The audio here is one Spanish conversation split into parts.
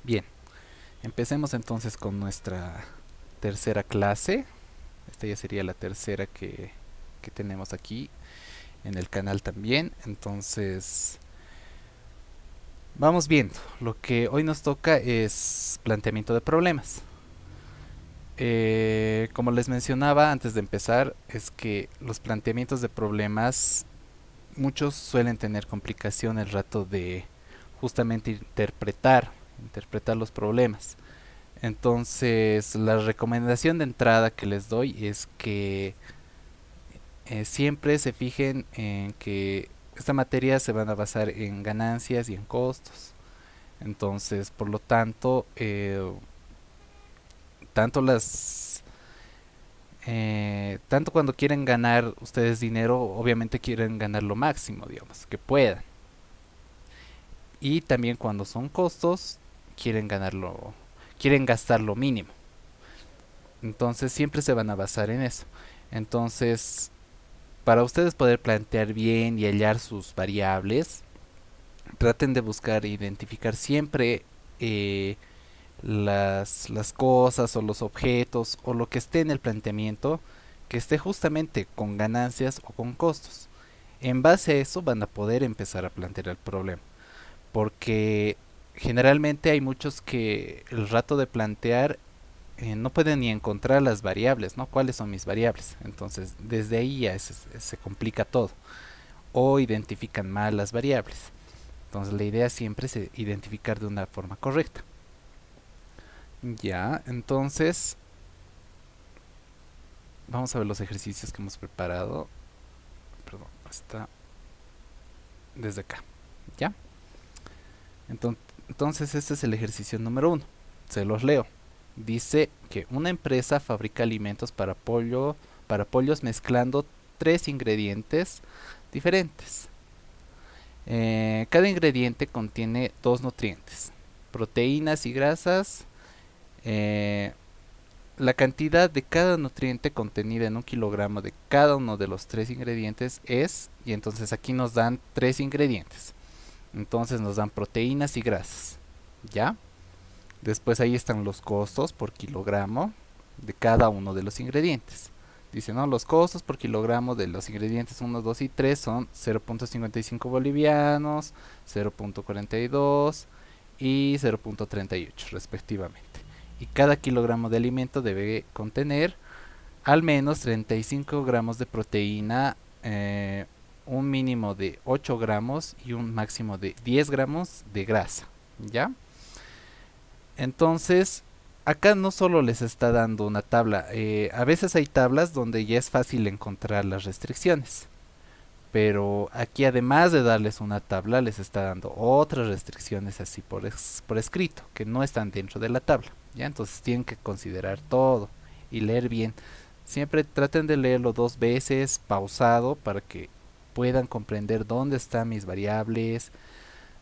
Bien, empecemos entonces con nuestra tercera clase. Esta ya sería la tercera que tenemos aquí en el canal también. Entonces, vamos viendo. Lo que hoy nos toca es planteamiento de problemas. Como les mencionaba antes de empezar, es que los planteamientos de problemas, muchos suelen tener complicación el rato de justamente interpretar los problemas. Entonces, la recomendación de entrada que les doy es que siempre se fijen en que esta materia se van a basar en ganancias y en costos. Entonces, por lo tanto, tanto tanto cuando quieren ganar ustedes dinero, obviamente quieren ganar lo máximo, digamos, que puedan. Y también cuando son costos, quieren quieren gastar lo mínimo. Entonces siempre se van a basar en eso. Entonces, para ustedes poder plantear bien y hallar sus variables, traten de buscar e identificar siempre eh, las cosas o los objetos o lo que esté en el planteamiento que esté justamente con ganancias o con costos. En base a eso van a poder empezar a plantear el problema. Porque generalmente hay muchos que el rato de plantear no pueden ni encontrar las variables, ¿no? ¿Cuáles son mis variables? Entonces, desde ahí ya se complica todo. O identifican mal las variables. Entonces, la idea siempre es identificar de una forma correcta. Ya, entonces, vamos a ver los ejercicios que hemos preparado. Perdón, está desde acá. ¿Ya? Entonces, este es el ejercicio número uno. Se los leo. Dice que una empresa fabrica alimentos para pollos mezclando tres ingredientes diferentes. Cada ingrediente contiene dos nutrientes, proteínas y grasas. Eh, la cantidad de cada nutriente contenida en un kilogramo de cada uno de los tres ingredientes es, y entonces aquí nos dan tres ingredientes. Entonces nos dan proteínas y grasas. ¿Ya? Después ahí están los costos por kilogramo de cada uno de los ingredientes. Dice, ¿no? Los costos por kilogramo de los ingredientes uno, 2 y 3 son 0.55 bolivianos, 0.42 y 0.38 respectivamente. Y cada kilogramo de alimento debe contener al menos 35 gramos de proteína, un mínimo de 8 gramos y un máximo de 10 gramos de grasa. ¿Ya? Entonces, acá no solo les está dando una tabla, a veces hay tablas donde ya es fácil encontrar las restricciones, pero aquí además de darles una tabla, les está dando otras restricciones así por escrito, que no están dentro de la tabla, ¿ya? Entonces tienen que considerar todo y leer bien. Siempre traten de leerlo dos veces, pausado, para que puedan comprender dónde están mis variables,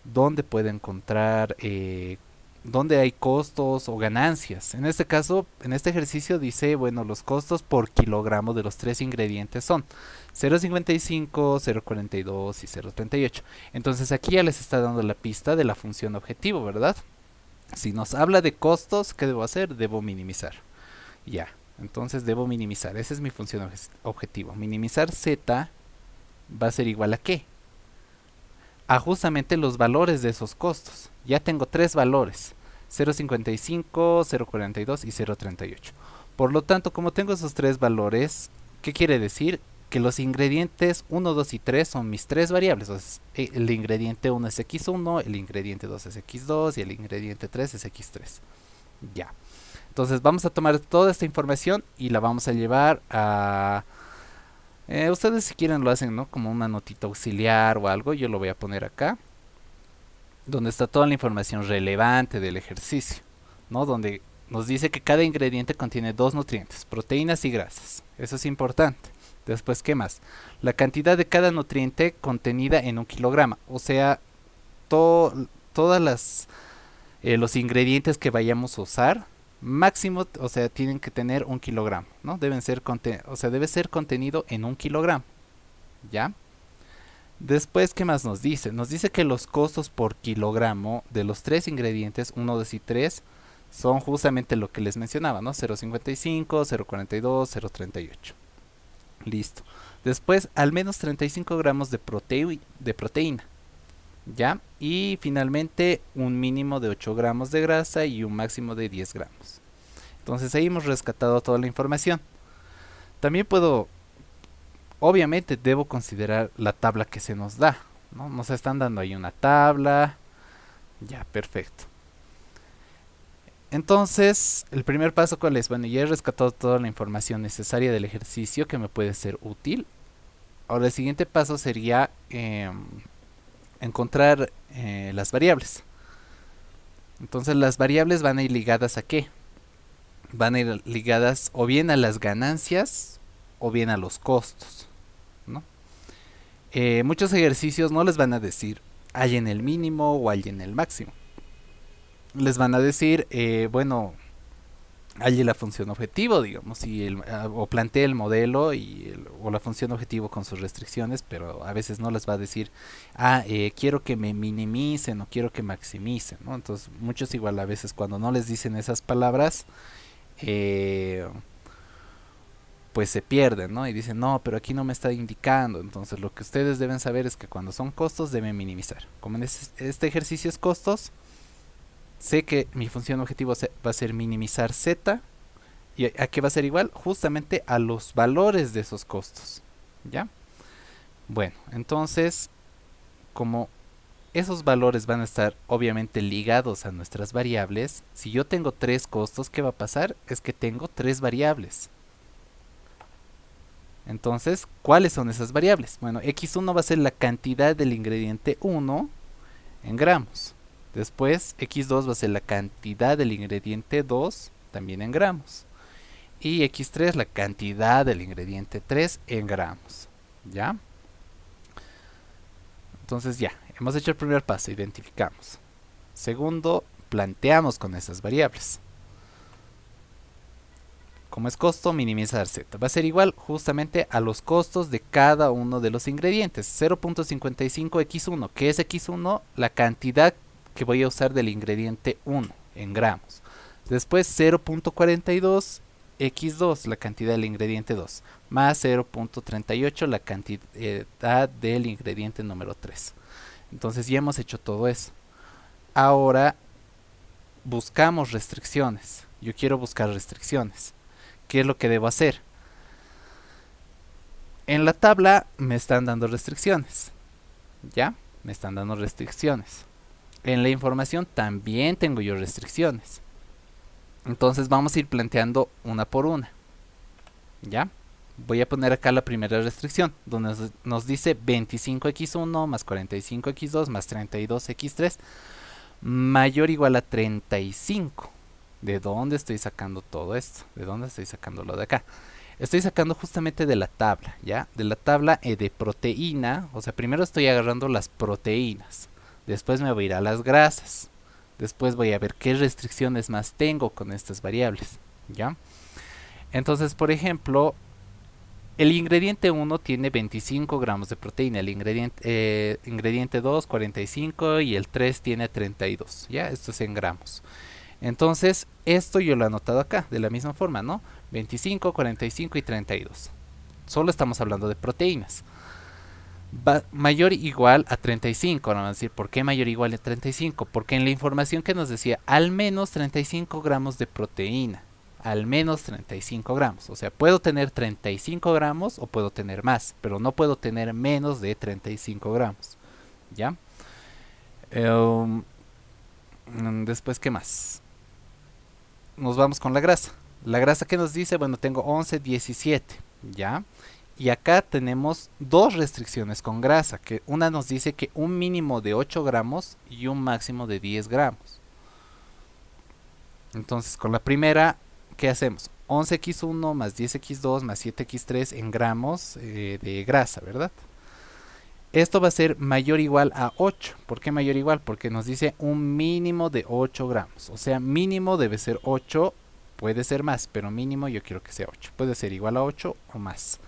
dónde puedo encontrar dónde hay costos o ganancias. En este caso, en este ejercicio dice, bueno, los costos por kilogramo de los tres ingredientes son 0.55, 0.42 y 0.38. Entonces aquí ya les está dando la pista de la función objetivo, ¿verdad? Si nos habla de costos, ¿qué debo hacer? Debo minimizar. Ya, entonces debo minimizar. Esa es mi función objetivo. Minimizar z va a ser igual a ¿qué? A justamente los valores de esos costos. Ya tengo tres valores, 0.55, 0.42 y 0.38. Por lo tanto, como tengo esos tres valores, ¿qué quiere decir? Que los ingredientes uno, 2 y 3 son mis tres variables. Entonces, el ingrediente uno es x1, el ingrediente 2 es x2 y el ingrediente 3 es x3. Ya. Entonces vamos a tomar toda esta información y la vamos a llevar a ustedes si quieren lo hacen, ¿no? Como una notita auxiliar o algo. Yo lo voy a poner acá, donde está toda la información relevante del ejercicio, ¿no? Donde nos dice que cada ingrediente contiene dos nutrientes, proteínas y grasas. Eso es importante. Después, ¿qué más? La cantidad de cada nutriente contenida en un kilogramo. O sea, todas los ingredientes que vayamos a usar, máximo, o sea, tienen que tener un kilogramo, ¿no? O sea, debe ser contenido en un kilogramo, ¿ya? Después, ¿qué más nos dice? Nos dice que los costos por kilogramo de los tres ingredientes, uno, 2 y 3, son justamente lo que les mencionaba, ¿no? 0,55, 0,42, 0,38. Listo. Después, al menos 35 gramos de proteína. ¿Ya? Y finalmente, un mínimo de 8 gramos de grasa y un máximo de 10 gramos. Entonces ahí hemos rescatado toda la información. También puedo, obviamente debo considerar la tabla que se nos da, ¿no? Nos están dando ahí una tabla. Ya, perfecto. Entonces, el primer paso, ¿cuál es? Bueno, ya he rescatado toda la información necesaria del ejercicio que me puede ser útil. Ahora el siguiente paso sería encontrar las variables. Entonces las variables van a ir ligadas a qué? Van a ir ligadas o bien a las ganancias o bien a los costos, ¿no? Muchos ejercicios no les van a decir hay en el mínimo o hay en el máximo. Les van a decir, bueno, hay la función objetivo, digamos, o plantee el modelo o la función objetivo con sus restricciones, pero a veces no les va a decir, quiero que me minimicen o quiero que maximicen, ¿no? Entonces, muchos igual a veces cuando no les dicen esas palabras, eh, pues se pierden, ¿no? Y dicen, no, pero aquí no me está indicando. Entonces, lo que ustedes deben saber es que cuando son costos deben minimizar. Como en este ejercicio es costos, sé que mi función objetivo va a ser minimizar z. ¿Y a qué va a ser igual? Justamente a los valores de esos costos. ¿Ya? Bueno, entonces, como esos valores van a estar obviamente ligados a nuestras variables, si yo tengo tres costos, ¿qué va a pasar? Es que tengo tres variables. Entonces, ¿cuáles son esas variables? Bueno, x1 va a ser la cantidad del ingrediente 1 en gramos. Después, x2 va a ser la cantidad del ingrediente 2 también en gramos. Y x3 la cantidad del ingrediente 3 en gramos. ¿Ya? Entonces ya, hemos hecho el primer paso, identificamos. Segundo, planteamos con esas variables. Como es costo, minimizar z. Va a ser igual justamente a los costos de cada uno de los ingredientes. 0.55x1. ¿Qué es x1? La cantidad que voy a usar del ingrediente 1 en gramos. Después 0.42 x2, la cantidad del ingrediente 2, más 0.38, la cantidad del ingrediente número 3. Entonces ya hemos hecho todo eso. Ahora buscamos restricciones. Yo quiero buscar restricciones. ¿Qué es lo que debo hacer? En la tabla me están dando restricciones. ¿Ya? Me están dando restricciones. En la información también tengo yo restricciones. Entonces vamos a ir planteando una por una. ¿Ya? Voy a poner acá la primera restricción, donde nos dice 25x1 más 45x2 más 32x3 mayor o igual a 35. ¿De dónde estoy sacando todo esto? ¿De dónde estoy sacando lo de acá? Estoy sacando justamente de la tabla, ¿ya? De la tabla de proteína. O sea, primero estoy agarrando las proteínas. Después me voy a ir a las grasas. Después voy a ver qué restricciones más tengo con estas variables, ¿ya? Entonces, por ejemplo, el ingrediente 1 tiene 25 gramos de proteína, el ingrediente 2 45 y el 3 tiene 32, ¿ya? Esto es en gramos. Entonces, esto yo lo he anotado acá, de la misma forma, ¿no? 25, 45 y 32. Solo estamos hablando de proteínas. Mayor o igual a 35. Ahora vamos a decir, ¿por qué mayor o igual a 35? Porque en la información que nos decía, al menos 35 gramos de proteína. Al menos 35 gramos. O sea, puedo tener 35 gramos o puedo tener más, pero no puedo tener menos de 35 gramos. ¿Ya? Después, ¿qué más? Nos vamos con la grasa. La grasa que nos dice, bueno, tengo 11, 17, ¿ya? Y acá tenemos dos restricciones con grasa, que una nos dice que un mínimo de 8 gramos y un máximo de 10 gramos. Entonces, con la primera, ¿qué hacemos? 11x1 más 10x2 más 7x3 en gramos de grasa, ¿verdad? Esto va a ser mayor o igual a 8. ¿Por qué mayor o igual? Porque nos dice un mínimo de 8 gramos. O sea, mínimo debe ser 8. Puede ser más, pero mínimo yo quiero que sea 8. Puede ser igual a 8 o más.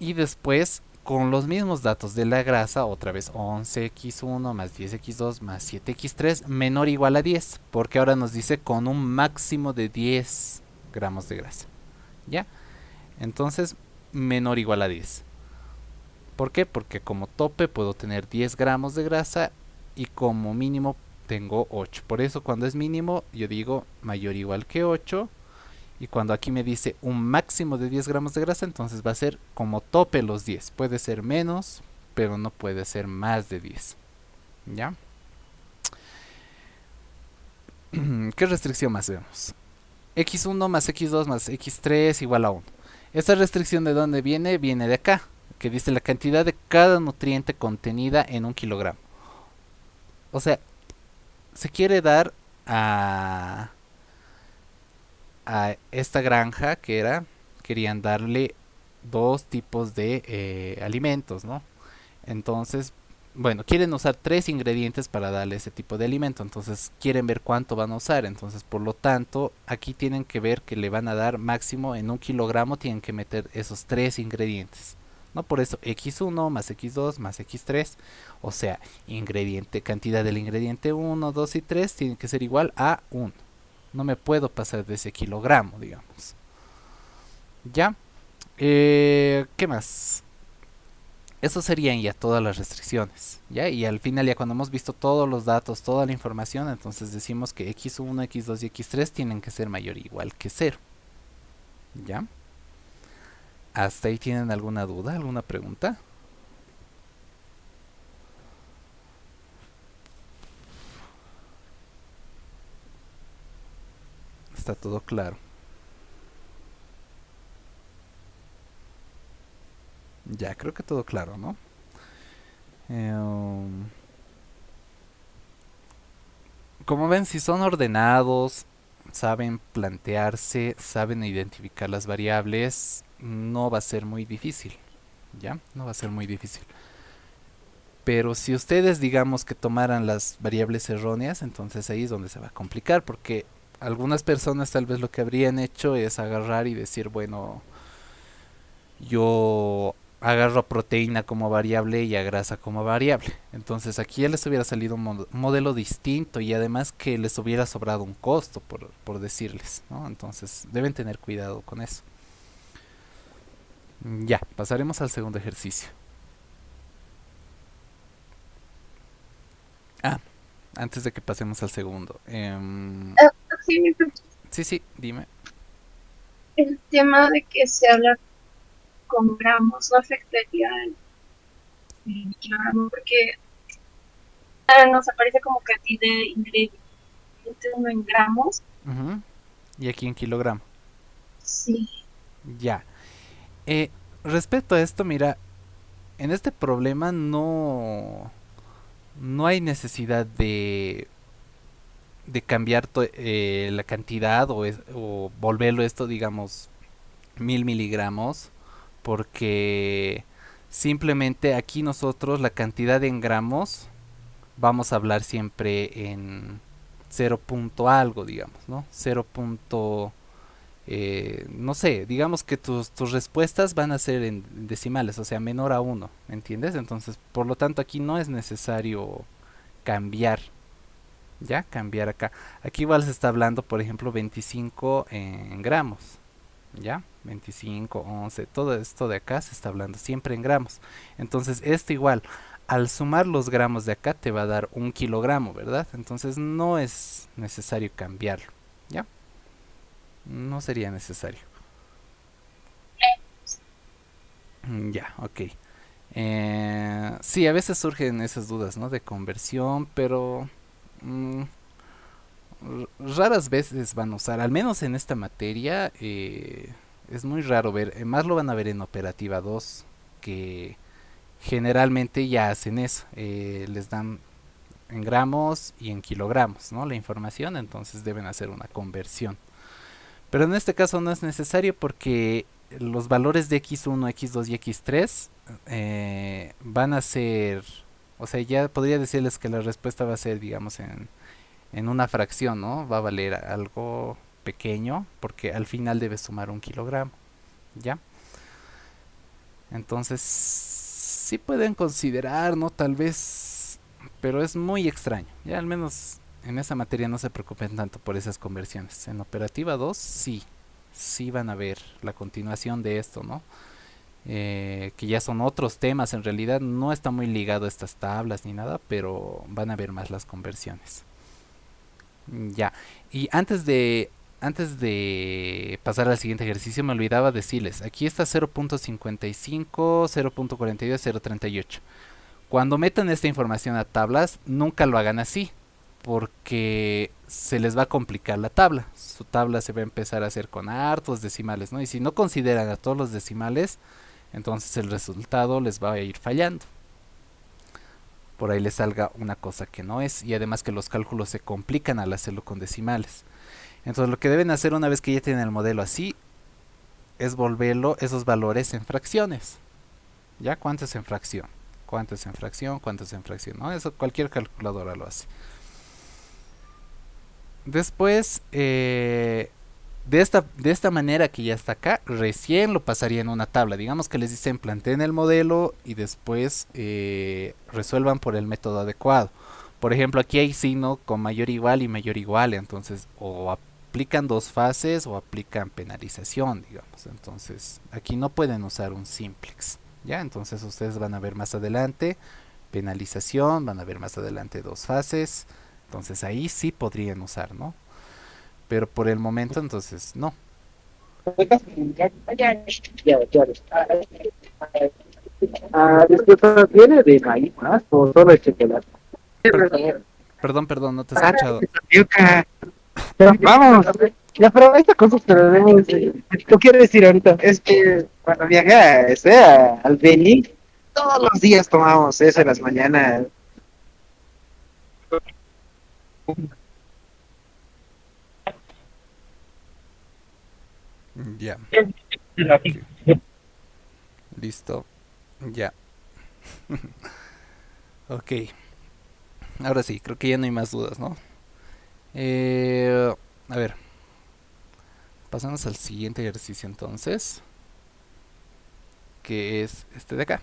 Y después, con los mismos datos de la grasa, otra vez 11x1 más 10x2 más 7x3 menor o igual a 10, porque ahora nos dice con un máximo de 10 gramos de grasa. ¿Ya? Entonces, menor o igual a 10. ¿Por qué? Porque como tope puedo tener 10 gramos de grasa y como mínimo tengo 8. Por eso cuando es mínimo yo digo mayor o igual que 8. Y cuando aquí me dice un máximo de 10 gramos de grasa, entonces va a ser como tope los 10. Puede ser menos, pero no puede ser más de 10. ¿Ya? ¿Qué restricción más vemos? X1 más X2 más X3 igual a 1. Esta restricción de dónde viene? Viene de acá, que dice la cantidad de cada nutriente contenida en un kilogramo. O sea, se quiere dar a, a esta granja que era, querían darle dos tipos de alimentos, ¿no? Entonces, bueno, quieren usar tres ingredientes para darle ese tipo de alimento. Entonces, quieren ver cuánto van a usar. Entonces, por lo tanto, aquí tienen que ver que le van a dar máximo en un kilogramo, tienen que meter esos tres ingredientes. ¿No? Por eso x1 más x2 más x3, o sea, ingrediente, cantidad del ingrediente 1, 2 y 3 tiene que ser igual a 1. No me puedo pasar de ese kilogramo, digamos. ¿Ya? ¿Qué más? Eso serían ya todas las restricciones, ¿ya? Y al final ya cuando hemos visto todos los datos, toda la información, entonces decimos que x1, x2 y x3 tienen que ser mayor o igual que cero, ¿ya? ¿Hasta ahí tienen alguna duda, alguna pregunta? Está todo claro. Ya, creo que todo claro, ¿no? Um, Como ven, si son ordenados, saben plantearse, saben identificar las variables, no va a ser muy difícil, ¿ya? No va a ser muy difícil. Pero si ustedes digamos que tomaran las variables erróneas, entonces ahí es donde se va a complicar, porque algunas personas tal vez lo que habrían hecho es agarrar y decir, bueno, yo agarro a proteína como variable y a grasa como variable. Entonces aquí ya les hubiera salido un modelo distinto y además que les hubiera sobrado un costo, por decirles, ¿no? Entonces deben tener cuidado con eso. Ya, pasaremos al segundo ejercicio. Ah, antes de que pasemos al segundo. Ah, sí, Sí, sí, dime. el tema de que se habla con gramos no afectaría el kilogramo porque nos aparece como cantidad de ingredientes uno en gramos. Ujú. Y aquí en kilogramo. Sí, Ya. Eh, Respecto a esto, mira, en este problema no hay necesidad de cambiar la cantidad o volverlo esto, digamos, 1000 miligramos, porque simplemente aquí nosotros la cantidad en gramos vamos a hablar siempre en 0 punto algo, digamos, ¿no? 0 punto, no sé, digamos que tus respuestas van a ser en decimales, o sea, menor a 1, ¿me entiendes? Entonces, por lo tanto, aquí no es necesario cambiar, ¿ya? Cambiar acá. Aquí igual se está hablando, por ejemplo, 25 en gramos, ¿ya? 25, 11, todo esto de acá se está hablando siempre en gramos. Entonces, esto igual, al sumar los gramos de acá te va a dar un kilogramo, ¿verdad? Entonces, no es necesario cambiarlo, ¿ya? No sería necesario. Ya, ok. Sí, a veces surgen esas dudas, ¿no? De conversión, pero mm, raras veces van a usar, al menos en esta materia, es muy raro ver, más lo van a ver en operativa 2 que generalmente ya hacen eso, les dan en gramos y en kilogramos, ¿no? La información, entonces deben hacer una conversión. Pero en este caso no es necesario porque los valores de x1, x2 y x3 van a ser, o sea, ya podría decirles que la respuesta va a ser, digamos, en una fracción, ¿no? Va a valer algo pequeño porque al final debe sumar un kilogramo, ¿ya? Entonces, sí pueden considerar, ¿no? Tal vez, pero es muy extraño. Ya al menos en esa materia no se preocupen tanto por esas conversiones. En operativa 2 sí, sí van a ver la continuación de esto, ¿no? Que ya son otros temas, en realidad no está muy ligado a estas tablas ni nada, pero van a ver más las conversiones. Ya, y antes de pasar al siguiente ejercicio me olvidaba decirles, aquí está 0.55, 0.42, 0.38. Cuando metan esta información a tablas, nunca lo hagan así, porque se les va a complicar la tabla. Su tabla se va a empezar a hacer con hartos decimales, ¿no? Y si no consideran a todos los decimales, entonces el resultado les va a ir fallando. Por ahí les salga una cosa que no es, y además que los cálculos se complican al hacerlo con decimales. Entonces lo que deben hacer una vez que ya tienen el modelo así es volverlo esos valores en fracciones. ¿Ya? ¿Cuánto es en fracción? ¿Cuánto es en fracción? ¿Cuánto es en fracción? ¿No? Eso cualquier calculadora lo hace. Después, de esta manera que ya está acá, recién lo pasaría en una tabla. Digamos que les dicen planteen el modelo y después resuelvan por el método adecuado. Por ejemplo, aquí hay signo con mayor igual y mayor igual. Entonces, o aplican dos fases o aplican penalización, digamos. Entonces, aquí no pueden usar un simplex. ¿Ya? Entonces, ustedes van a ver más adelante penalización, van a ver más adelante dos fases. Entonces, ahí sí podrían usar, ¿no? Pero por el momento entonces no. Disculpa, ¿viene de maíz más o solo de chocolate? Per- perdón, no te he escuchado. Yuca. Pero vamos, ya, pero esta cosa que debemos, lo quiero decir ahorita, es que cuando viajé al Beni, todos los días tomamos eso en las mañanas. Ya, ok, listo, ya, ok. Ahora sí, creo que ya no hay más dudas, ¿no? A ver, pasamos al siguiente ejercicio entonces, que es este de acá.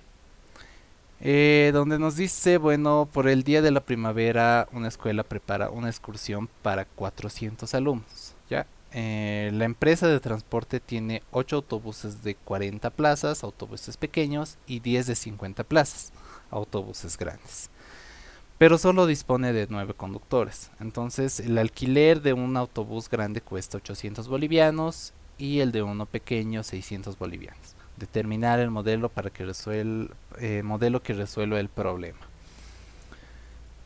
Donde nos dice, bueno, por el día de la primavera una escuela prepara una excursión para 400 alumnos. ¿Ya? La empresa de transporte tiene 8 autobuses de 40 plazas, autobuses pequeños, y 10 de 50 plazas, autobuses grandes. Pero solo dispone de 9 conductores. Entonces, el alquiler de un autobús grande cuesta 800 bolivianos y el de uno pequeño 600 bolivianos. Determinar el modelo para que modelo que resuelva el problema.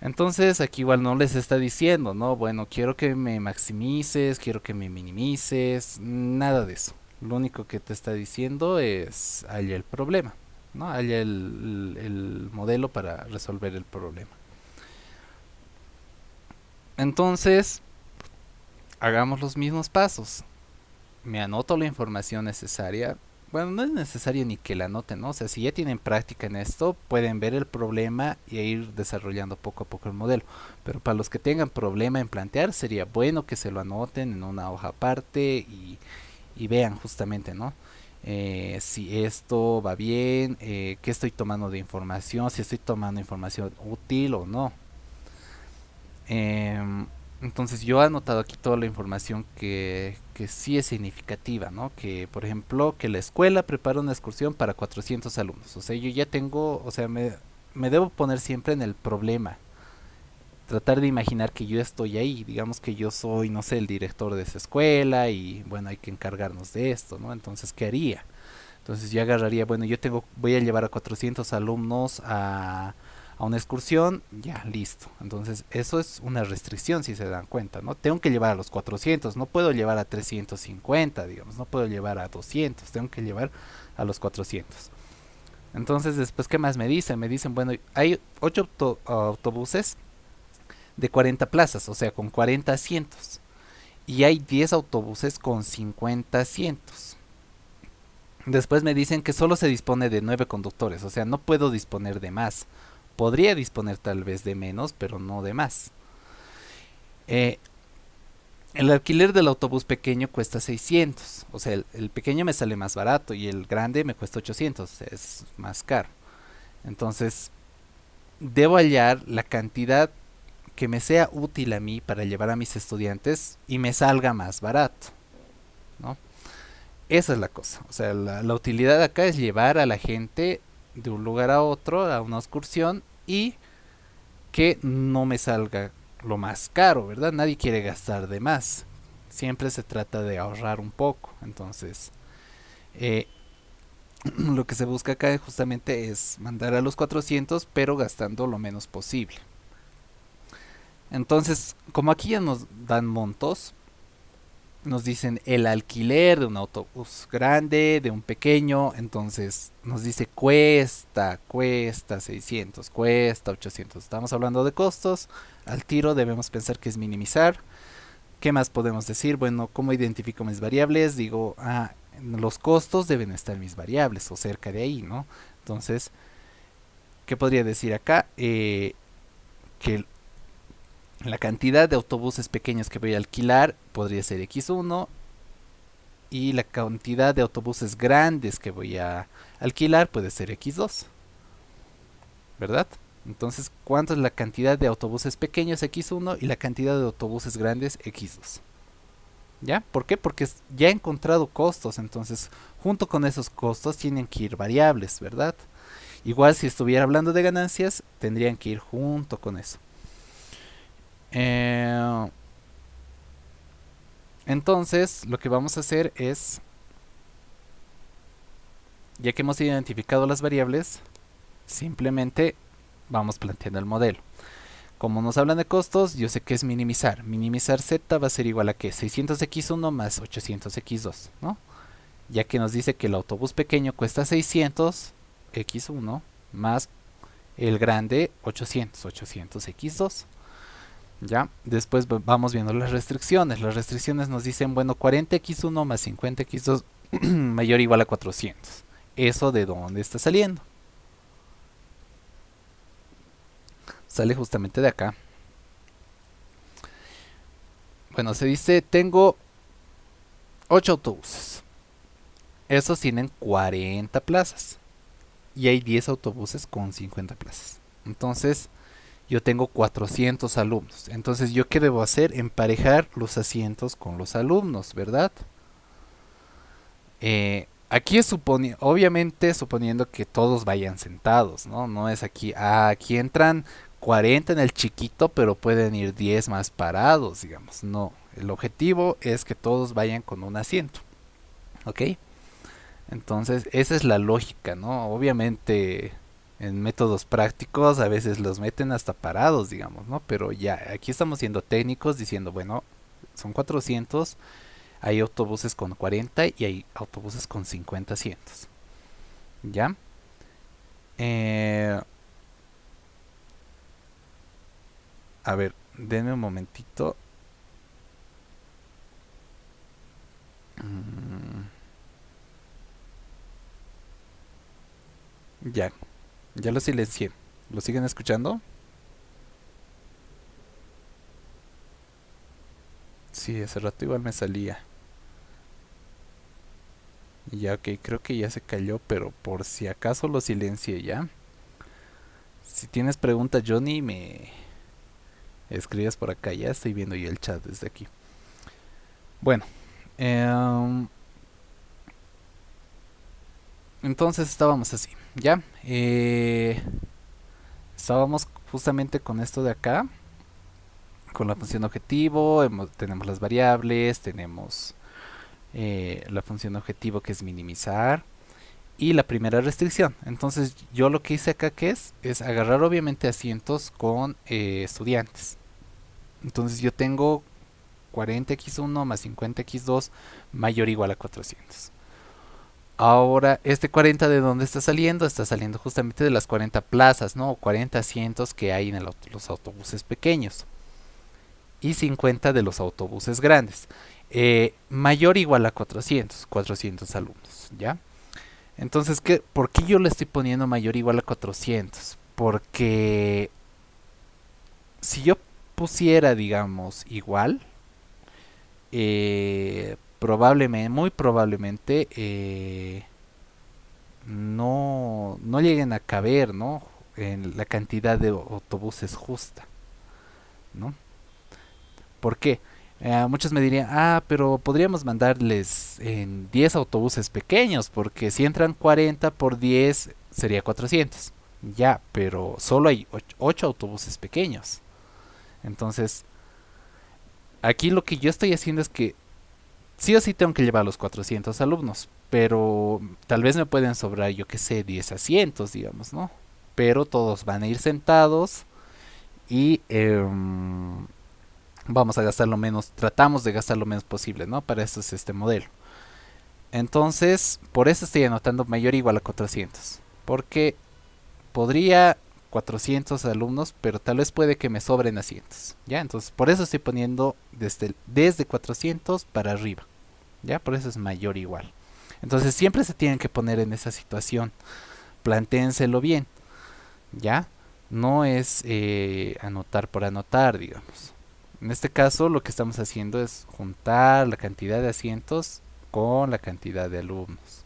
Entonces aquí igual no les está diciendo, ¿no? Bueno, quiero que me maximices, quiero que me minimices, nada de eso. Lo único que te está diciendo es halla el problema, ¿no? Halla el modelo para resolver el problema. Entonces, hagamos los mismos pasos. Me anoto la información necesaria. Bueno, no es necesario ni que la anoten, ¿no? O sea, si ya tienen práctica en esto, pueden ver el problema y ir desarrollando poco a poco el modelo. Pero para los que tengan problema en plantear, sería bueno que se lo anoten en una hoja aparte y vean justamente, ¿no? Si esto va bien, qué estoy tomando de información, si estoy tomando información útil o no. Em, entonces yo he anotado aquí toda la información que sí es significativa, ¿no? Que por ejemplo que la escuela prepara una excursión para 400 alumnos. O sea, yo ya tengo, o sea, me debo poner siempre en el problema. Tratar de imaginar que yo estoy ahí, digamos que yo soy, no sé, el director de esa escuela y bueno, hay que encargarnos de esto, ¿no? Entonces, ¿qué haría? Entonces yo agarraría, bueno, voy a llevar a 400 alumnos a una excursión, ya, listo. Entonces eso es una restricción si se dan cuenta, ¿no? Tengo que llevar a los 400, no puedo llevar a 350, digamos, no puedo llevar a 200, tengo que llevar a los 400. Entonces después, ¿qué más me dicen? Me dicen, bueno, hay 8 autobuses de 40 plazas, o sea, con 40 asientos. Y hay 10 autobuses con 50 asientos. Después me dicen que solo se dispone de 9 conductores, o sea, no puedo disponer de más. Podría disponer tal vez de menos, pero no de más. Eh, el alquiler del autobús pequeño cuesta 600, o sea, el pequeño me sale más barato y el grande me cuesta 800, es más caro. Entonces, debo hallar la cantidad que me sea útil a mí para llevar a mis estudiantes y me salga más barato, ¿no? Esa es la cosa. O sea, la utilidad acá es llevar a la gente de un lugar a otro, a una excursión, y que no me salga lo más caro, ¿verdad? Nadie quiere gastar de más. Siempre se trata de ahorrar un poco. Entonces, eh, lo que se busca acá justamente es mandar a los 400, pero gastando lo menos posible. Entonces, como aquí ya nos dan montos, nos dicen el alquiler de un autobús grande, de un pequeño, entonces nos dice cuesta 600, cuesta 800. Estamos hablando de costos, al tiro debemos pensar que es minimizar. ¿Qué más podemos decir? Bueno, ¿cómo identifico mis variables? Digo, los costos deben estar en mis variables o cerca de ahí, ¿no? Entonces, ¿qué podría decir acá? Que la cantidad de autobuses pequeños que voy a alquilar podría ser X1 y la cantidad de autobuses grandes que voy a alquilar puede ser X2, ¿verdad? Entonces, ¿cuánto es la cantidad de autobuses pequeños X1 y la cantidad de autobuses grandes X2? ¿Ya? ¿Por qué? Porque ya he encontrado costos, entonces junto con esos costos tienen que ir variables, ¿verdad? Igual si estuviera hablando de ganancias, tendrían que ir junto con eso. Eh, entonces, lo que vamos a hacer es, ya que hemos identificado las variables, simplemente vamos planteando el modelo. Como nos hablan de costos, yo sé que es minimizar. Minimizar z va a ser igual a que 600x1 más 800x2, ¿no? Ya que nos dice que el autobús pequeño cuesta 600x1 más el grande 800x2. ¿Ya? Después vamos viendo las restricciones. Las restricciones nos dicen, bueno, 40x1 más 50x2 mayor o igual a 400. ¿Eso de dónde está saliendo? Sale justamente de acá. Bueno, se dice, tengo 8 autobuses. Esos tienen 40 plazas. Y hay 10 autobuses con 50 plazas. Entonces, yo tengo 400 alumnos. Entonces, ¿yo qué debo hacer? Emparejar los asientos con los alumnos, ¿verdad? Aquí es obviamente suponiendo que todos vayan sentados, ¿no? No es aquí, aquí entran 40 en el chiquito, pero pueden ir 10 más parados, digamos. No, el objetivo es que todos vayan con un asiento, ¿ok? Entonces, esa es la lógica, ¿no? Obviamente, en métodos prácticos a veces los meten hasta parados, digamos, ¿no? Pero ya, aquí estamos siendo técnicos diciendo, bueno, son 400, hay autobuses con 40 y hay autobuses con 50 asientos. ¿Ya? Eh, a ver, denme un momentito. Mm, ya, ya lo silencié. ¿Lo siguen escuchando? Sí, hace rato igual me salía. Ya, ok, creo que ya se cayó, pero por si acaso lo silencié ya. Si tienes preguntas, Johnny, me escribes por acá. Ya estoy viendo yo el chat desde aquí. Bueno, em, entonces estábamos así, ¿ya? Estábamos justamente con esto de acá, con la función objetivo, tenemos las variables, tenemos la función objetivo que es minimizar y la primera restricción. Entonces yo lo que hice acá que es agarrar obviamente asientos con estudiantes. Entonces yo tengo 40x1 más 50x2 mayor o igual a 400. Ahora, este 40 de dónde está saliendo? Está saliendo justamente de las 40 plazas, ¿no? O 40 asientos que hay en los autobuses pequeños. Y 50 de los autobuses grandes. Mayor o igual a 400 alumnos, ¿ya? Entonces, ¿por qué yo le estoy poniendo mayor o igual a 400? Porque si yo pusiera, digamos, igual, muy probablemente, no lleguen a caber, ¿no? En la cantidad de autobuses justa, ¿no? ¿Por qué? Muchos me dirían, pero podríamos mandarles en 10 autobuses pequeños, porque si entran 40 por 10 sería 400. Ya, pero solo hay 8 autobuses pequeños. Entonces, aquí lo que yo estoy haciendo es que sí o sí tengo que llevar los 400 alumnos, pero tal vez me pueden sobrar, yo qué sé, 10 asientos, digamos, ¿no? Pero todos van a ir sentados y vamos a gastar lo menos, tratamos de gastar lo menos posible, ¿no? Para esto es este modelo. Entonces, por eso estoy anotando mayor o igual a 400. Porque podría 400 alumnos, pero tal vez puede que me sobren asientos. ¿Ya? Entonces, por eso estoy poniendo desde 400 para arriba. ¿Ya? Por eso es mayor o igual. Entonces, siempre se tienen que poner en esa situación. Plantéenselo bien. ¿Ya? No es anotar por anotar, digamos. En este caso lo que estamos haciendo es juntar la cantidad de asientos con la cantidad de alumnos.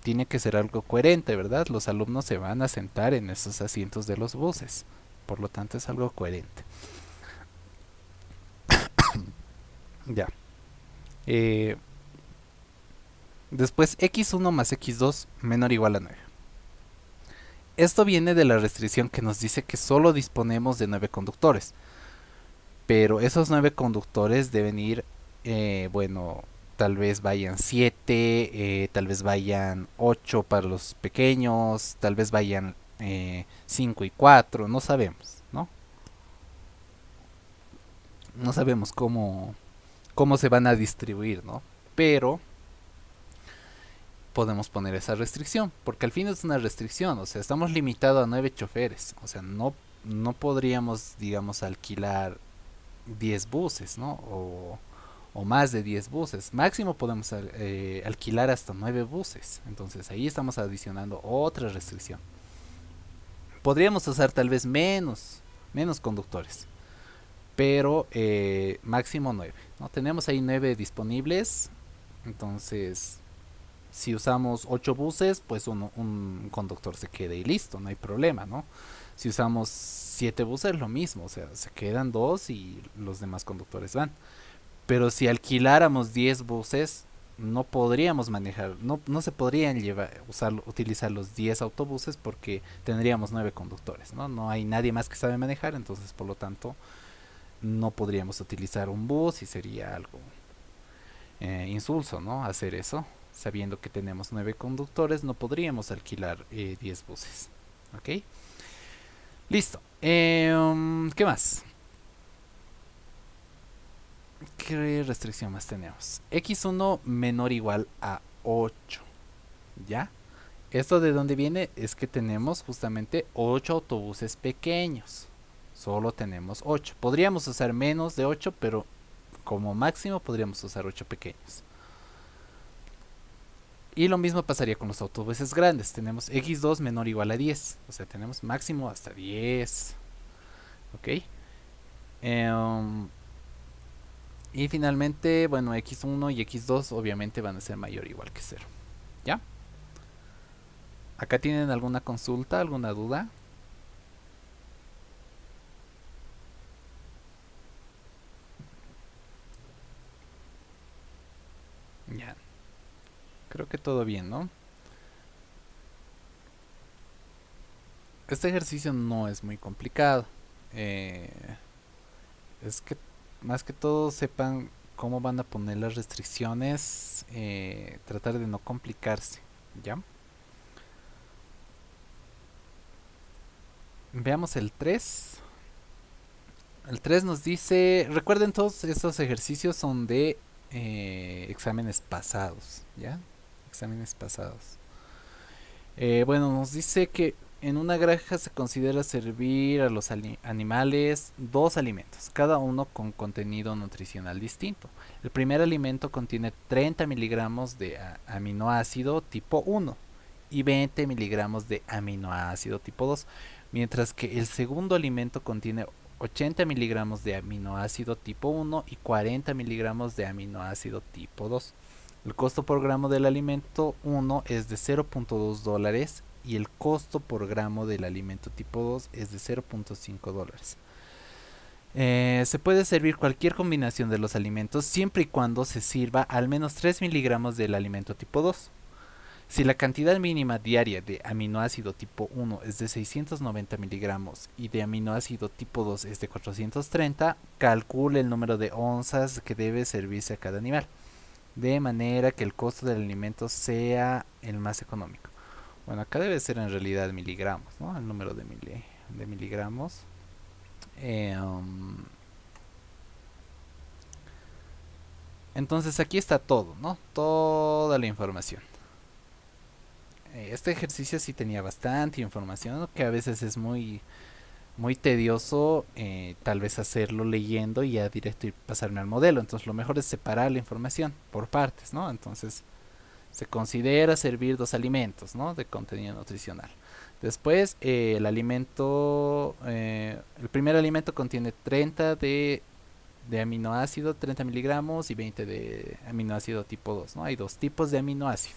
Tiene que ser algo coherente, ¿verdad? Los alumnos se van a sentar en esos asientos de los buses. Por lo tanto es algo coherente. Ya. Eh, Después x1 más x2 menor o igual a 9. Esto viene de la restricción que nos dice que solo disponemos de 9 conductores. Pero esos 9 conductores deben ir, bueno, tal vez vayan 7, tal vez vayan 8 para los pequeños, tal vez vayan 5 y 4, no sabemos, ¿no? No sabemos cómo se van a distribuir, ¿no? Pero podemos poner esa restricción, porque al fin es una restricción, o sea, estamos limitados a 9 choferes, o sea, no podríamos, digamos, alquilar 10 buses, ¿no? O más de 10 buses. Máximo podemos alquilar hasta 9 buses. Entonces ahí estamos adicionando otra restricción. Podríamos usar tal vez menos conductores, pero máximo 9, ¿no? Tenemos ahí 9 disponibles. Entonces, si usamos 8 buses, pues un conductor se queda y listo, no hay problema, ¿no? Si usamos 7 buses, lo mismo, o sea, se quedan 2 y los demás conductores van. Pero si alquiláramos 10 buses, no podríamos manejar, no se podrían utilizar los 10 autobuses porque tendríamos 9 conductores, ¿no? No hay nadie más que sabe manejar, entonces por lo tanto no podríamos utilizar un bus y sería algo insulso, ¿no? Hacer eso, sabiendo que tenemos 9 conductores, no podríamos alquilar 10 buses, ¿ok? Listo. ¿Qué más? ¿Qué restricción más tenemos? X1 menor o igual a 8. ¿Ya? ¿Esto de dónde viene? Es que tenemos justamente 8 autobuses pequeños. Solo tenemos 8. Podríamos usar menos de 8, pero como máximo podríamos usar 8 pequeños. Y lo mismo pasaría con los autobuses grandes. Tenemos X2 menor o igual a 10. O sea, tenemos máximo hasta 10. ¿Ok? Y finalmente, bueno, X1 y X2 obviamente van a ser mayor o igual que 0. ¿Ya? ¿Acá tienen alguna consulta, alguna duda? Ya. Creo que todo bien, ¿no? Este ejercicio no es muy complicado. Eh, es que más que todo sepan cómo van a poner las restricciones. Tratar de no complicarse. ¿Ya? Veamos el 3. El 3 nos dice, recuerden todos estos ejercicios son de exámenes pasados, ¿ya? Exámenes pasados. Bueno, nos dice que en una granja se considera servir a los animales dos alimentos, cada uno con contenido nutricional distinto. El primer alimento contiene 30 miligramos de aminoácido tipo 1 y 20 miligramos de aminoácido tipo 2, mientras que el segundo alimento contiene 80 miligramos de aminoácido tipo 1 y 40 miligramos de aminoácido tipo 2. El costo por gramo del alimento 1 es de 0.2 dólares y el costo por gramo del alimento tipo 2 es de 0.5 dólares. Se puede servir cualquier combinación de los alimentos siempre y cuando se sirva al menos 3 miligramos del alimento tipo 2. Si la cantidad mínima diaria de aminoácido tipo 1 es de 690 miligramos y de aminoácido tipo 2 es de 430, calcule el número de onzas que debe servirse a cada animal, de manera que el costo del alimento sea el más económico. Bueno, acá debe ser en realidad miligramos, ¿no? El número de miligramos. Entonces aquí está todo, ¿no? Toda la información. Este ejercicio sí tenía bastante información, ¿no? Que a veces es muy tedioso tal vez hacerlo leyendo y ya directo y pasarme al modelo. Entonces lo mejor es separar la información por partes, ¿no? Entonces se considera servir dos alimentos, ¿no? De contenido nutricional. Después el alimento, el primer alimento contiene 30 de aminoácido, 30 miligramos y 20 de aminoácido tipo 2, ¿no? Hay dos tipos de aminoácido.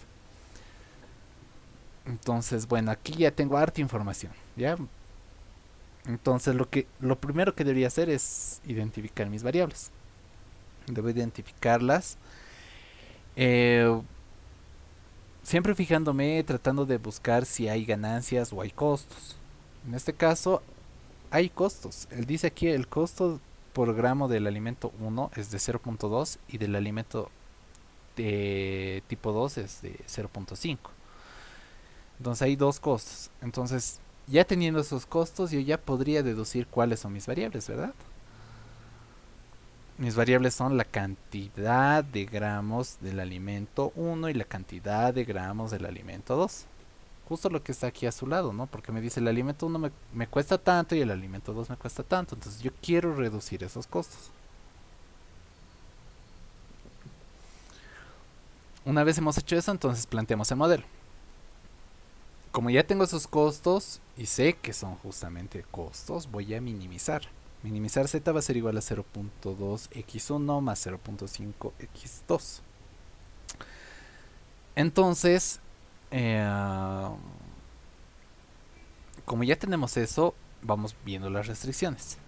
Entonces, bueno, aquí ya tengo harta información, ¿ya? Entonces lo primero que debería hacer es identificar mis variables. Debo identificarlas. eh, Siempre fijándome, tratando de buscar si hay ganancias o hay costos. En este caso, hay costos. Él dice aquí el costo por gramo del alimento 1 es de 0.2 y del alimento de tipo 2 es de 0.5. Entonces hay dos costos. Entonces, ya teniendo esos costos, yo ya podría deducir cuáles son mis variables, ¿verdad? Mis variables son la cantidad de gramos del alimento 1 y la cantidad de gramos del alimento 2. Justo lo que está aquí a su lado, ¿no? Porque me dice el alimento 1 me cuesta tanto y el alimento 2 me cuesta tanto. Entonces yo quiero reducir esos costos. Una vez hemos hecho eso, entonces planteamos el modelo. Como ya tengo esos costos y sé que son justamente costos, voy a minimizar. Minimizar z va a ser igual a 0.2x1 más 0.5x2. Entonces, como ya tenemos eso, vamos viendo las restricciones.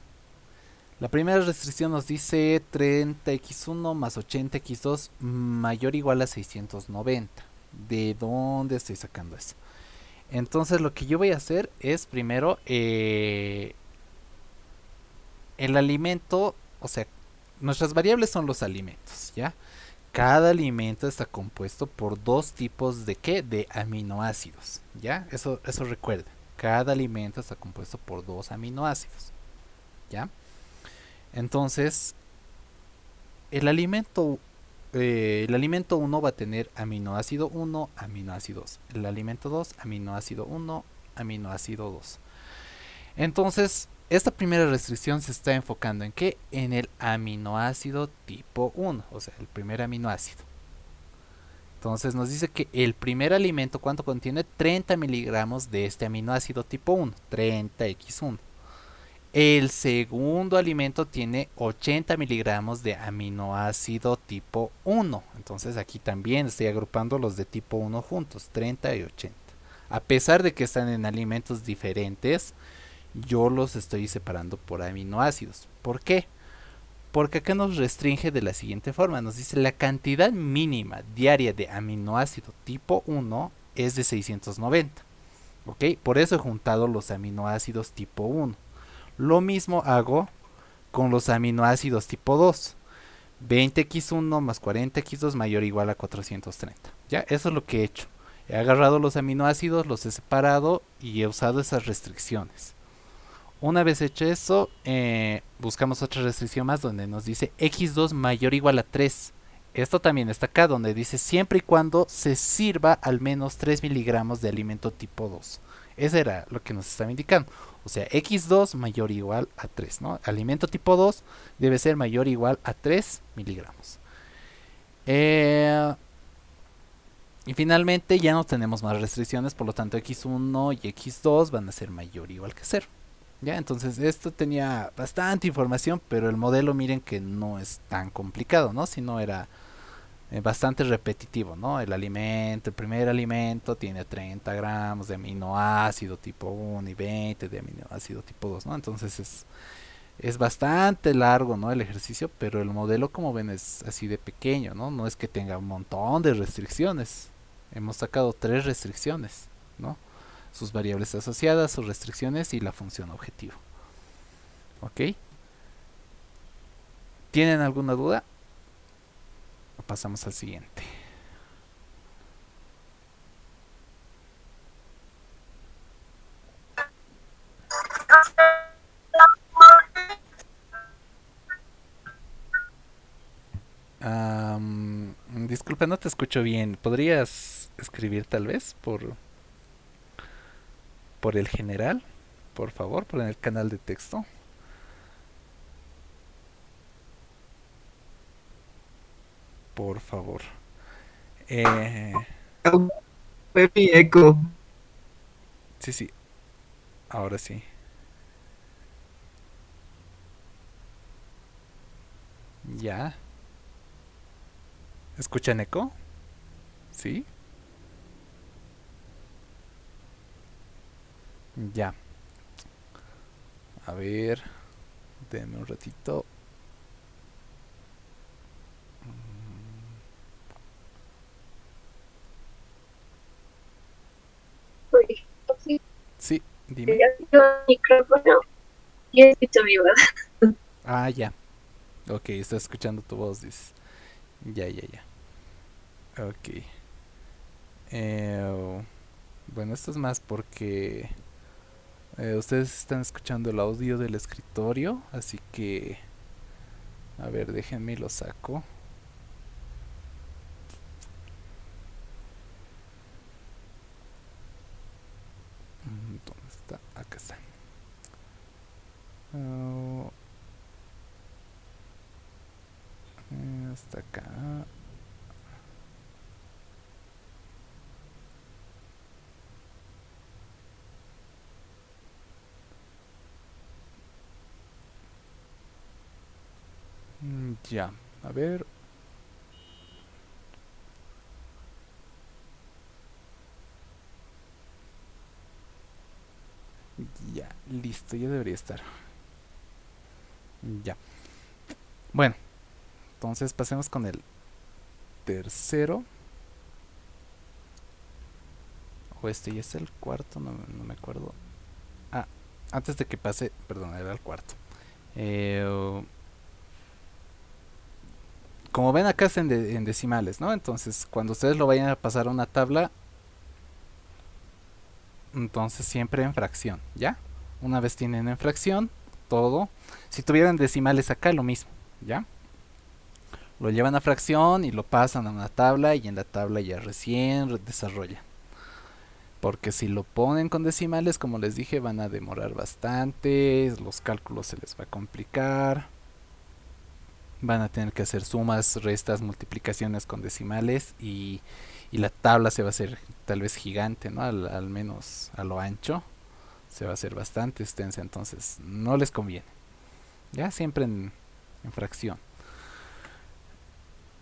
La primera restricción nos dice 30x1 más 80x2 mayor o igual a 690. ¿De dónde estoy sacando eso? Entonces lo que yo voy a hacer es primero el alimento, o sea, nuestras variables son los alimentos, ¿ya? Cada alimento está compuesto por dos tipos de ¿qué? De aminoácidos, ¿ya? Eso recuerden. Cada alimento está compuesto por dos aminoácidos, ¿ya? Entonces, el alimento 1 va a tener aminoácido 1, aminoácido 2. El alimento 2, aminoácido 1, aminoácido 2. Entonces, esta primera restricción se está enfocando en qué? En el aminoácido tipo 1, o sea, el primer aminoácido. Entonces nos dice que el primer alimento, ¿cuánto contiene? 30 miligramos de este aminoácido tipo 1, 30x1. El segundo alimento tiene 80 miligramos de aminoácido tipo 1. Entonces aquí también estoy agrupando los de tipo 1 juntos, 30 y 80. A pesar de que están en alimentos diferentes, yo los estoy separando por aminoácidos. ¿Por qué? Porque acá nos restringe de la siguiente forma. Nos dice la cantidad mínima diaria de aminoácido tipo 1 es de 690. ¿Ok? Por eso he juntado los aminoácidos tipo 1. Lo mismo hago con los aminoácidos tipo 2. 20x1 más 40x2 mayor o igual a 430. Ya, eso es lo que he hecho. He agarrado los aminoácidos, los he separado y he usado esas restricciones. Una vez hecho eso, buscamos otra restricción más donde nos dice x2 mayor o igual a 3. Esto también está acá donde dice siempre y cuando se sirva al menos 3 miligramos de alimento tipo 2. Eso era lo que nos estaba indicando. O sea, x2 mayor o igual a 3, ¿no? Alimento tipo 2 debe ser mayor o igual a 3 miligramos. Y finalmente ya no tenemos más restricciones, por lo tanto x1 y x2 van a ser mayor o igual que 0. Ya, entonces esto tenía bastante información, pero el modelo miren que no es tan complicado, ¿no? Si no era bastante repetitivo, ¿no? El primer alimento tiene 30 gramos de aminoácido tipo 1 y 20 de aminoácido tipo 2, ¿no? Entonces es bastante largo, ¿no? El ejercicio, pero el modelo, como ven, es así de pequeño, ¿no? No es que tenga un montón de restricciones. Hemos sacado tres restricciones, ¿no? Sus variables asociadas, sus restricciones y la función objetivo. ¿Ok? ¿Tienen alguna duda? Pasamos al siguiente. Disculpa, no te escucho bien. ¿Podrías escribir tal vez por el general? Por favor, por el canal de texto. Por favor. Eh, Fue mi eco. sí, sí, ahora sí. Ya. ¿Escuchan eco? Sí. Ya. A ver, denme un ratito. Por ejemplo, si Sí, dime. yo tengo un micrófono y escucho mi voz. Ah, ya. Ok, estás escuchando tu voz, dices. Ya, ya, ya. Ok. Eh, bueno, esto es más porque ustedes están escuchando el audio del escritorio, así que, a ver, déjenme y lo saco. ¿Dónde está? Acá está. Oh, hasta acá. Ya, a ver. Ya, listo, ya debería estar. Ya. Bueno, entonces pasemos con el tercero. O este ya es el cuarto, no me acuerdo. Ah, antes de que pase, perdón, era el cuarto. Eh, como ven acá es en decimales, ¿no? Entonces cuando ustedes lo vayan a pasar a una tabla, entonces siempre en fracción, ¿ya? Una vez tienen en fracción, todo. Si tuvieran decimales acá, lo mismo, ¿ya? Lo llevan a fracción y lo pasan a una tabla y en la tabla ya recién desarrollan. Porque si lo ponen con decimales, como les dije, van a demorar bastante, los cálculos se les va a complicar, van a tener que hacer sumas, restas, multiplicaciones con decimales y la tabla se va a hacer tal vez gigante, ¿no? Al menos a lo ancho, se va a hacer bastante extensa, entonces no les conviene. Ya siempre en fracción.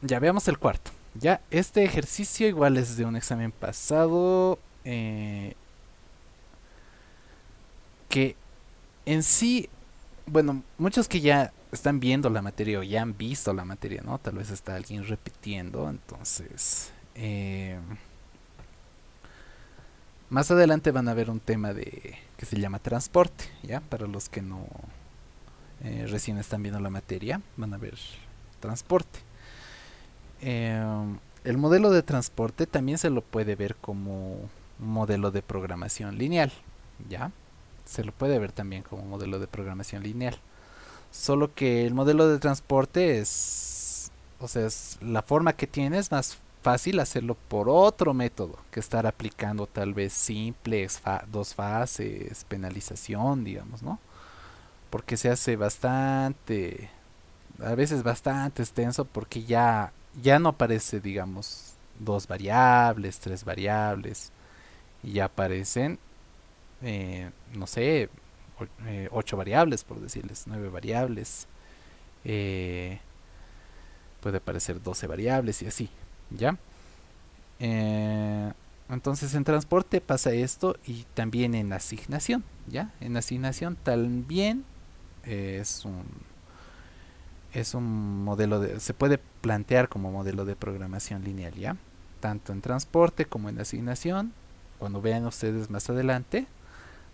Ya veamos el cuarto. Ya este ejercicio igual es de un examen pasado. Que en sí, bueno, muchos que ya están viendo la materia o ya han visto la materia, ¿no? Tal vez está alguien repitiendo, entonces más adelante van a ver un tema de que se llama transporte, ¿ya? Para los que no recién están viendo la materia, van a ver transporte. Eh, el modelo de transporte también se lo puede ver como un modelo de programación lineal, ¿ya? Se lo puede ver también como un modelo de programación lineal. Solo que el modelo de transporte es, o sea, es la forma que tiene es más fácil hacerlo por otro método que estar aplicando tal vez simples, dos fases, penalización, digamos, ¿no? Porque se hace bastante, a veces bastante extenso porque ya no aparece, digamos, dos variables, tres variables, y ya aparecen, no sé, ocho variables, por decirles, nueve variables. eh, puede aparecer 12 variables y así, ¿ya? Eh, entonces en transporte pasa esto y también en asignación, ¿ya? En asignación también es un modelo se puede plantear como modelo de programación lineal, ¿ya? Tanto en transporte como en asignación. Cuando vean ustedes más adelante,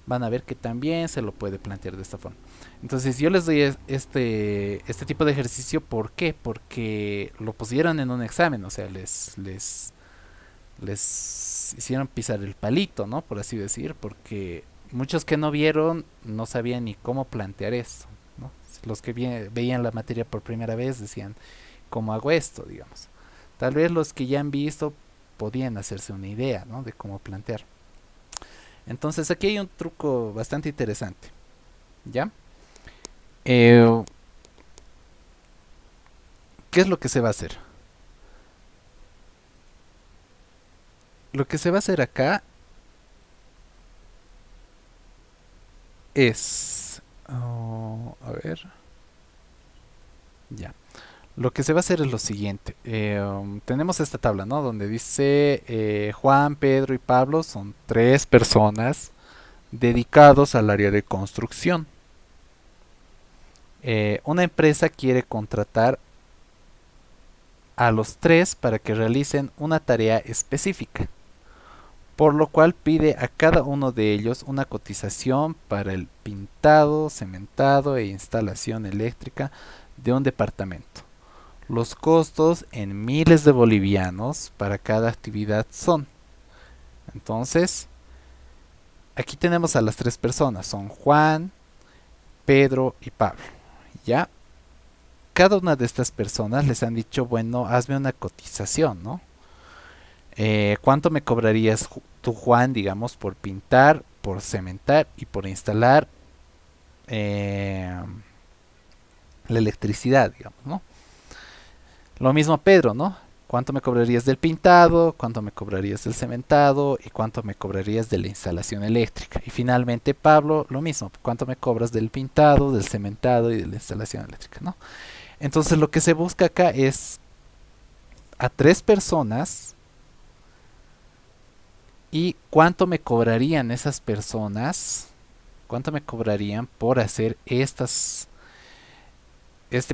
van a ver que también se lo puede plantear de esta forma. Entonces yo les doy este tipo de ejercicio, ¿por qué? Porque lo pusieron en un examen, o sea, les hicieron pisar el palito, ¿no? Por así decir, porque muchos que no vieron no sabían ni cómo plantear esto, ¿no? Los que veían la materia por primera vez decían, ¿cómo hago esto? Digamos. Tal vez los que ya han visto podían hacerse una idea, ¿no? De cómo plantear. Entonces aquí hay un truco bastante interesante, ¿ya? Eh, ¿Qué es lo que se va a hacer? Lo que se va a hacer acá es... a ver. Ya. Lo que se va a hacer es lo siguiente. Tenemos esta tabla, ¿no? Donde dice Juan, Pedro y Pablo son 3 personas dedicados al área de construcción. Una empresa quiere contratar a los 3 para que realicen una tarea específica, por lo cual pide a cada uno de ellos una cotización para el pintado, cementado e instalación eléctrica de un departamento. Los costos en miles de bolivianos para cada actividad son. Entonces, aquí tenemos a las 3 personas, son Juan, Pedro y Pablo. Ya, cada una de estas personas les han dicho, bueno, hazme una cotización, ¿no? ¿Cuánto me cobrarías tú, Juan, digamos, por pintar, por cementar y por instalar eh, la electricidad, digamos, ¿no? Lo mismo Pedro, ¿no? ¿Cuánto me cobrarías del pintado? ¿Cuánto me cobrarías del cementado? ¿Y cuánto me cobrarías de la instalación eléctrica? Y finalmente Pablo, lo mismo. ¿Cuánto me cobras del pintado, del cementado y de la instalación eléctrica, ¿no? Entonces lo que se busca acá es a 3 personas y cuánto me cobrarían esas personas, cuánto me cobrarían por hacer este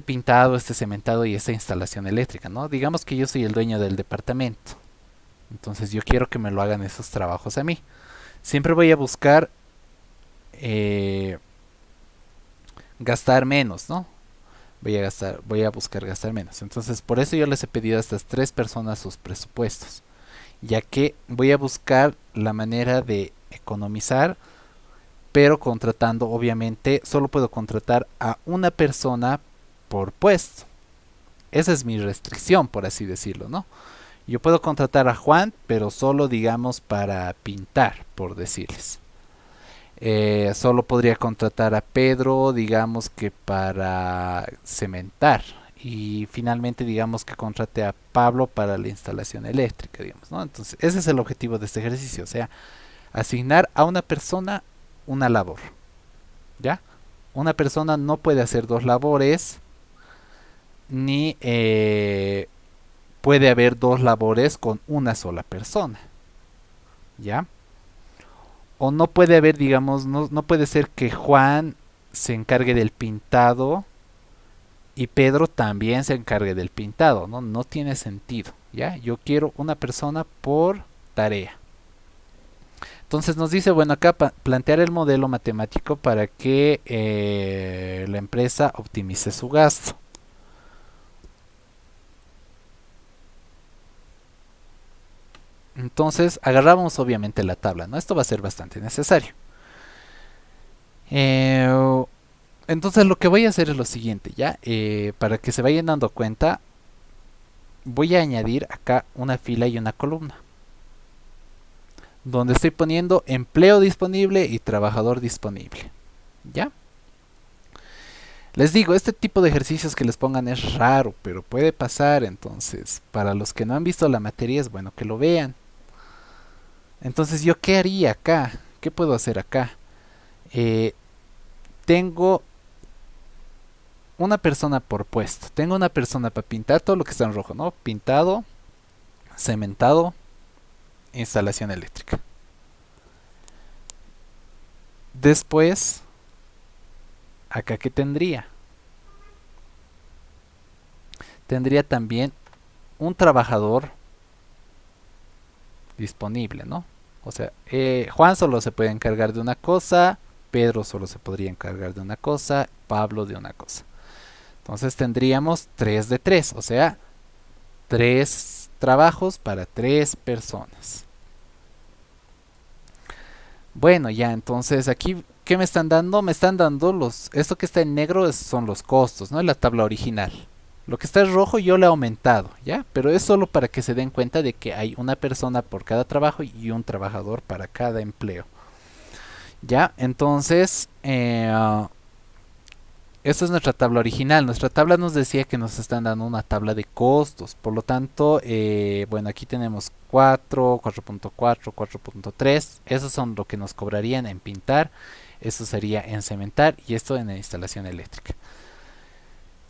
pintado, este cementado y esta instalación eléctrica, ¿no? Digamos que yo soy el dueño del departamento. Entonces yo quiero que me lo hagan esos trabajos a mí. Siempre voy a buscar gastar menos, ¿no? Voy a buscar gastar menos. Entonces por eso yo les he pedido a estas 3 personas sus presupuestos, ya que voy a buscar la manera de economizar, pero contratando, obviamente, solo puedo contratar a una persona por puesto. Esa es mi restricción, por así decirlo, ¿no? Yo puedo contratar a Juan, pero solo digamos para pintar, por decirles. Solo podría contratar a Pedro, digamos que para cementar. Y finalmente digamos que contrate a Pablo para la instalación eléctrica, digamos, ¿no? Entonces, ese es el objetivo de este ejercicio, o sea, asignar a una persona una labor, ¿ya? Una persona no puede hacer 2 labores, ni puede haber 2 labores con una sola persona, ¿ya? O no puede haber, digamos, no puede ser que Juan se encargue del pintado y Pedro también se encargue del pintado, ¿no? No tiene sentido, ¿ya? Yo quiero una persona por tarea. Entonces nos dice, bueno, acá plantear el modelo matemático para que la empresa optimice su gasto. Entonces agarramos obviamente la tabla, ¿no? Esto va a ser bastante necesario. Eh, entonces lo que voy a hacer es lo siguiente, ¿ya? Para que se vayan dando cuenta, voy a añadir acá una fila y una columna, donde estoy poniendo empleo disponible y trabajador disponible, ¿ya? Les digo, este tipo de ejercicios que les pongan es raro, pero puede pasar, entonces, para los que no han visto la materia es bueno que lo vean. Entonces, ¿yo qué haría acá? ¿Qué puedo hacer acá? Eh, tengo una persona por puesto. Tengo una persona para pintar todo lo que está en rojo, ¿no? Pintado, cementado, instalación eléctrica. Después, acá que tendría. Tendría también un trabajador disponible, ¿no? O sea, Juan solo se puede encargar de una cosa, Pedro solo se podría encargar de una cosa, Pablo de una cosa. Entonces tendríamos 3 de 3, o sea, 3 trabajos para 3 personas. Bueno, ya, entonces aquí, ¿qué me están dando? Me están dando esto que está en negro son los costos, ¿no? En la tabla original. Lo que está en rojo yo le he aumentado, ¿ya? Pero es solo para que se den cuenta de que hay una persona por cada trabajo y un trabajador para cada empleo. ¿Ya? Entonces, esta es nuestra tabla original. Nuestra tabla nos decía que nos están dando una tabla de costos. Por lo tanto, bueno, aquí tenemos 4, 4.4, 4.3. Esos son lo que nos cobrarían en pintar. Eso sería en cementar y esto en la instalación eléctrica.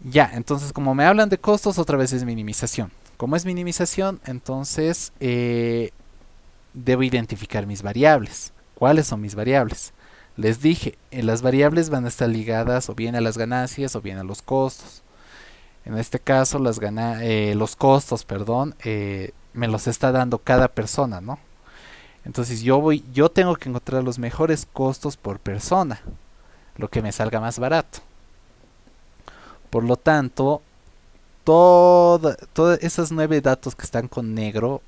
Ya, entonces como me hablan de costos, otra vez es minimización. Como es minimización, entonces debo identificar mis variables. ¿Cuáles son mis variables? Les dije, las variables van a estar ligadas o bien a las ganancias o bien a los costos. En este caso, los costos, perdón, me los está dando cada persona, ¿no? Entonces yo tengo que encontrar los mejores costos por persona, lo que me salga más barato. Por lo tanto, todos esos 9 datos que están con negro,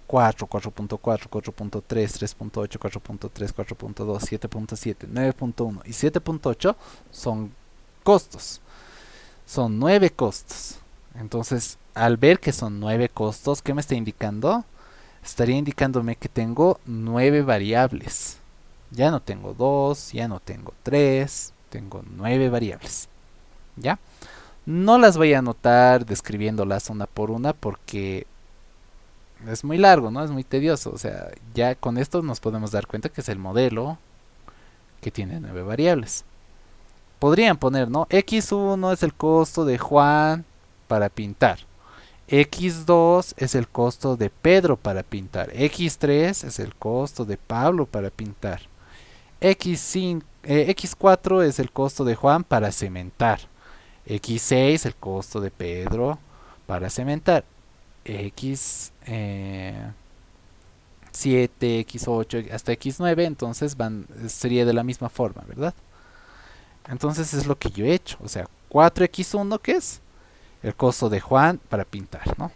4, 4.4, 4.3, 3.8, 4.3, 4.2, 7.7, 9.1 y 7.8 son costos. Son 9 costos. Entonces, al ver que son 9 costos, ¿qué me está indicando? Estaría indicándome que tengo 9 variables. Ya no tengo 2, ya no tengo 3, tengo 9 variables. ¿Ya? No las voy a anotar describiéndolas una por una porque es muy largo, ¿no? Es muy tedioso. O sea, ya con esto nos podemos dar cuenta que es el modelo que tiene 9 variables. Podrían poner, ¿no? X1 es el costo de Juan para pintar. X2 es el costo de Pedro para pintar. X3 es el costo de Pablo para pintar. X4 es el costo de Juan para cementar. X6 el costo de Pedro para cementar. X7, X8 hasta X9, entonces sería de la misma forma, ¿verdad? Entonces es lo que yo he hecho. O sea, 4X1, ¿qué es? El costo de Juan para pintar, ¿no?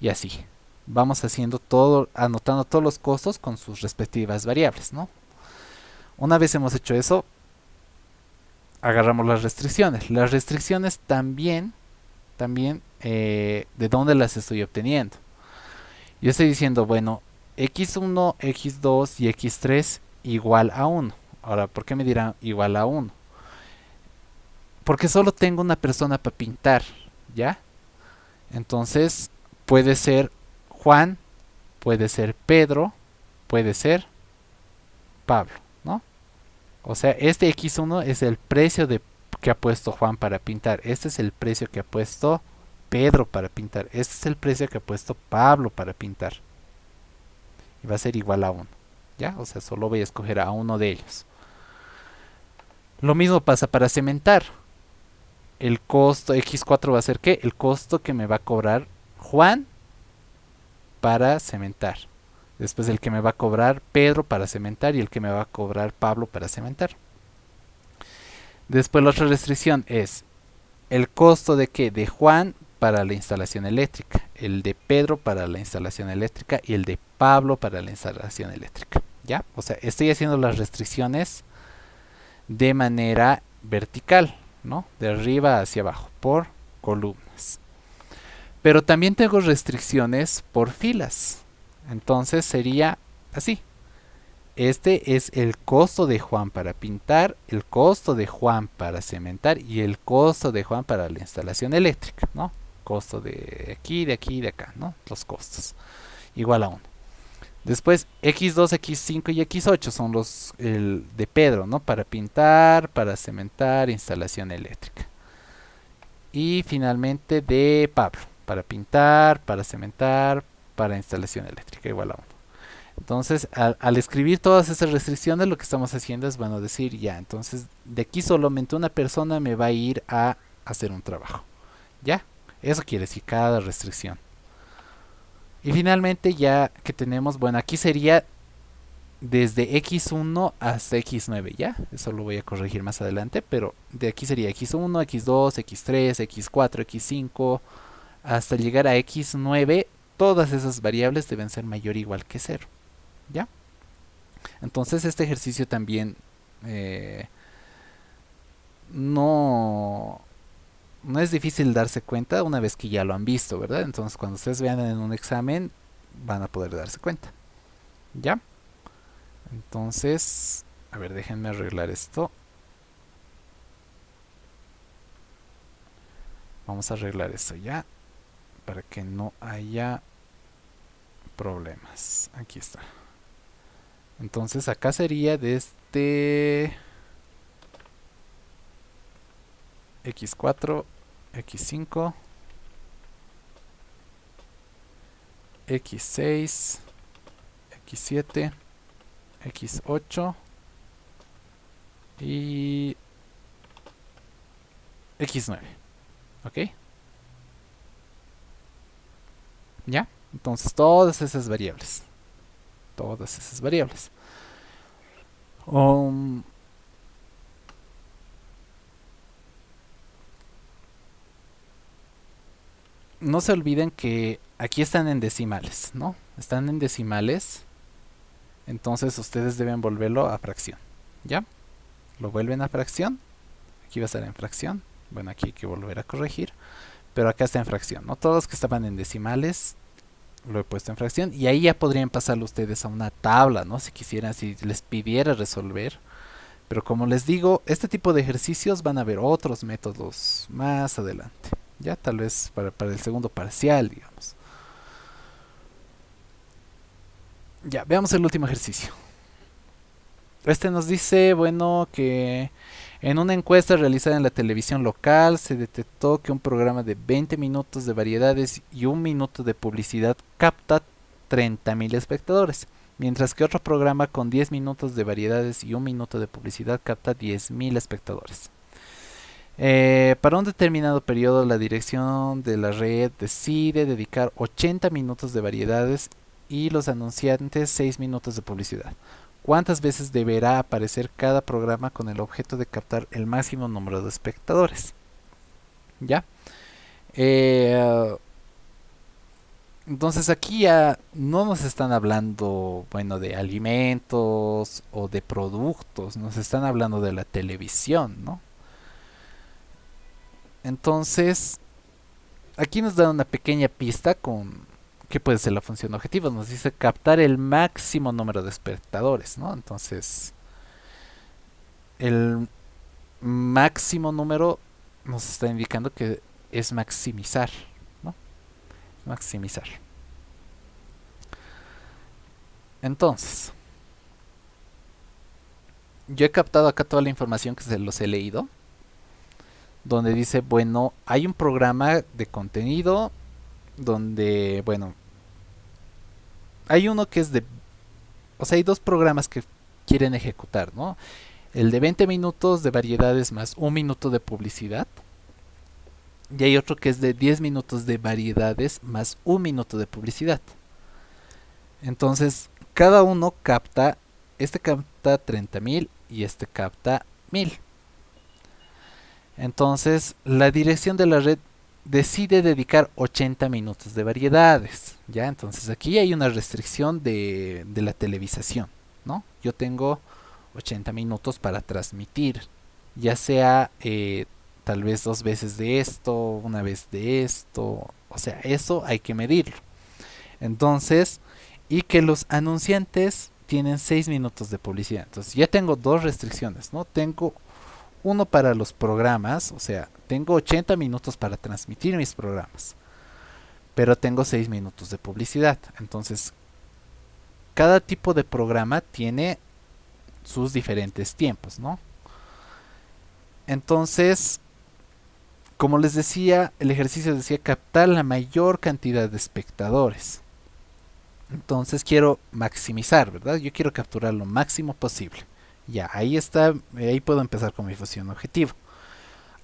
Y así. Vamos haciendo todo, anotando todos los costos con sus respectivas variables, ¿no? Una vez hemos hecho eso, agarramos las restricciones. Las restricciones también, ¿de dónde las estoy obteniendo? Yo estoy diciendo, bueno, X1, X2 y X3 igual a 1. Ahora, ¿por qué me dirán igual a 1? Porque solo tengo una persona para pintar, ¿ya? Entonces, puede ser Juan, puede ser Pedro, puede ser Pablo, ¿no? O sea, este X1 es el precio que ha puesto Juan para pintar. Este es el precio que ha puesto Pedro para pintar. Este es el precio que ha puesto Pablo para pintar. Y va a ser igual a 1, ¿ya? O sea, solo voy a escoger a uno de ellos. Lo mismo pasa para cementar. El costo X4 va a ser ¿qué? El costo que me va a cobrar Juan para cementar. Después el que me va a cobrar Pedro para cementar y el que me va a cobrar Pablo para cementar. Después la otra restricción es el costo de ¿qué? De Juan para la instalación eléctrica, el de Pedro para la instalación eléctrica y el de Pablo para la instalación eléctrica. ¿Ya? O sea, estoy haciendo las restricciones de manera vertical, ¿no? De arriba hacia abajo, por columnas. Pero también tengo restricciones por filas. Entonces sería así. Este es el costo de Juan para pintar, el costo de Juan para cementar y el costo de Juan para la instalación eléctrica, ¿no? Costo de aquí, de aquí, de acá, ¿no? Los costos. Igual a 1. Después X2, X5 y X8 son los de Pedro, ¿no? Para pintar, para cementar, instalación eléctrica. Y finalmente de Pablo, para pintar, para cementar, para instalación eléctrica, igual a 1. Entonces, al escribir todas esas restricciones, lo que estamos haciendo es, bueno, decir, ya, entonces, de aquí solamente una persona me va a ir a hacer un trabajo. ¿Ya? Eso quiere decir cada restricción. Y finalmente, ya que tenemos, bueno, aquí sería desde x1 hasta x9, ¿ya? Eso lo voy a corregir más adelante, pero de aquí sería x1, x2, x3, x4, x5, hasta llegar a x9, todas esas variables deben ser mayor o igual que 0, ¿ya? Entonces este ejercicio también no, no es difícil darse cuenta una vez que ya lo han visto, ¿verdad? Entonces cuando ustedes vean en un examen van a poder darse cuenta, ¿ya? Entonces, a ver, déjenme arreglar esto. Vamos a arreglar esto ya, para que no haya problemas. Aquí está. Entonces acá sería desde x4, x5, x6, x7, x8 y x9. ¿Ok? ¿Ya? Entonces todas esas variables. Todas esas variables. No se olviden que aquí están en decimales, ¿no? Están en decimales. Entonces ustedes deben volverlo a fracción. ¿Ya? Lo vuelven a fracción. Aquí va a estar en fracción. Bueno, aquí hay que volver a corregir. Pero acá está en fracción, ¿no? Todos los que estaban en decimales lo he puesto en fracción. Y ahí ya podrían pasarlo ustedes a una tabla, ¿no? Si quisieran, si les pidiera resolver. Pero como les digo, este tipo de ejercicios van a haber otros métodos más adelante. Ya tal vez para el segundo parcial, digamos. Ya, veamos el último ejercicio. Este nos dice, bueno, que en una encuesta realizada en la televisión local se detectó que un programa de 20 minutos de variedades y un minuto de publicidad capta 30.000 espectadores, mientras que otro programa con 10 minutos de variedades y un minuto de publicidad capta 10.000 espectadores. Para un determinado periodo, la dirección de la red decide dedicar 80 minutos de variedades y los anunciantes 6 minutos de publicidad. ¿Cuántas veces deberá aparecer cada programa con el objeto de captar el máximo número de espectadores? ¿Ya? Entonces aquí ya no nos están hablando, bueno, de alimentos o de productos, nos están hablando de la televisión, ¿no? Entonces, aquí nos da una pequeña pista con qué puede ser la función objetivo. Nos dice captar el máximo número de espectadores, ¿no? Entonces, el máximo número nos está indicando que es maximizar, ¿no? Maximizar. Entonces, yo he captado acá toda la información que se los he leído, donde dice, bueno, hay un programa de contenido donde, bueno, hay uno que es de, o sea, hay dos programas que quieren ejecutar, ¿no? El de 20 minutos de variedades más un minuto de publicidad. Y hay otro que es de 10 minutos de variedades más un minuto de publicidad. Entonces, cada uno capta, este capta 30.000 y este capta 1.000. Entonces, la dirección de la red decide dedicar 80 minutos de variedades, ¿ya? Entonces aquí hay una restricción de la televisación, ¿no? Yo tengo 80 minutos para transmitir, ya sea tal vez 2 veces de esto, una vez de esto, o sea, eso hay que medirlo. Entonces, y que los anunciantes tienen 6 minutos de publicidad. Entonces ya tengo dos restricciones, ¿no? Tengo uno para los programas, o sea, tengo 80 minutos para transmitir mis programas, pero tengo 6 minutos de publicidad. Entonces, cada tipo de programa tiene sus diferentes tiempos, ¿no? Entonces, Como les decía, el ejercicio decía captar la mayor cantidad de espectadores. Entonces quiero maximizar, ¿verdad? Yo quiero capturar lo máximo posible. Ya, ahí está, ahí puedo empezar con mi función objetivo.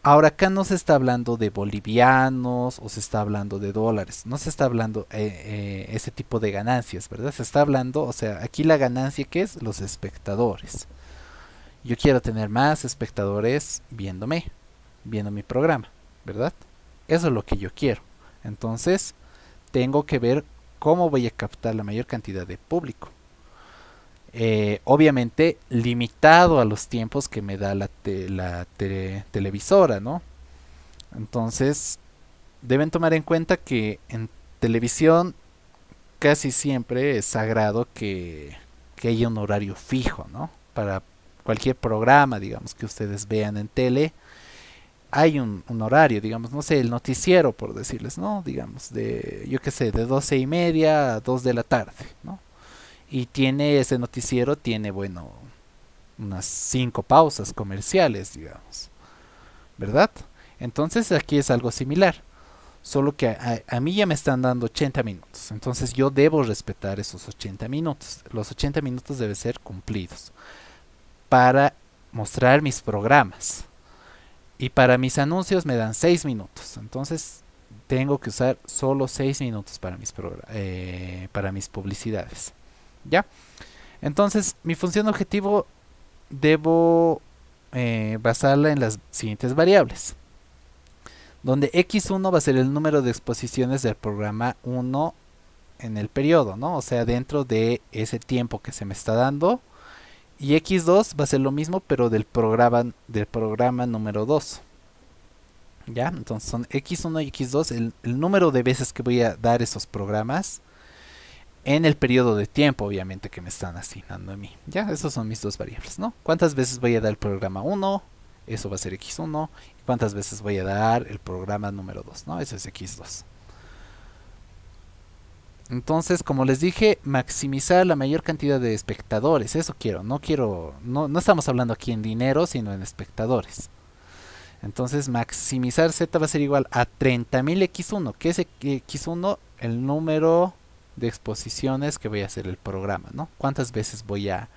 Ahora acá no se está hablando de bolivianos o se está hablando de dólares, no se está hablando ese tipo de ganancias, ¿verdad? Se está hablando, o sea, aquí la ganancia que es los espectadores. Yo quiero tener más espectadores viéndome, viendo mi programa, ¿verdad? Eso es lo que yo quiero. Entonces, tengo que ver cómo voy a captar la mayor cantidad de público. Obviamente limitado a los tiempos que me da televisora, ¿no? Entonces, deben tomar en cuenta que en televisión casi siempre es sagrado que haya un horario fijo, ¿no? Para cualquier programa, digamos, que ustedes vean en tele, hay un horario, digamos, no sé, el noticiero, por decirles, ¿no? Digamos, de, yo qué sé, de 12:30 a 2 de la tarde, ¿no? Y tiene ese noticiero, tiene, bueno, unas 5 pausas comerciales, digamos, ¿verdad? Entonces aquí es algo similar, solo que a mí ya me están dando 80 minutos, entonces yo debo respetar esos 80 minutos. Los 80 minutos deben ser cumplidos para mostrar mis programas. Y para mis anuncios me dan 6 minutos, entonces tengo que usar solo 6 minutos para mis publicidades. ¿Ya? Entonces, mi función objetivo debo basarla en las siguientes variables. Donde x1 va a ser el número de exposiciones del programa 1 en el periodo, ¿no? O sea, dentro de ese tiempo que se me está dando. Y x2 va a ser lo mismo, pero del programa número 2. ¿Ya? Entonces son x1 y x2, el número de veces que voy a dar esos programas en el periodo de tiempo, obviamente, que me están asignando a mí. Ya, esas son mis dos variables, ¿no? ¿Cuántas veces voy a dar el programa 1? Eso va a ser x1. ¿Y cuántas veces voy a dar el programa número 2? ¿No? Eso es x2. Entonces, como les dije, maximizar la mayor cantidad de espectadores. Eso quiero. No estamos hablando aquí en dinero, sino en espectadores. Entonces, maximizar z va a ser igual a 30.000 x1. ¿Qué es x1? El número de exposiciones que voy a hacer el programa, ¿no? ¿Cuántas veces voy a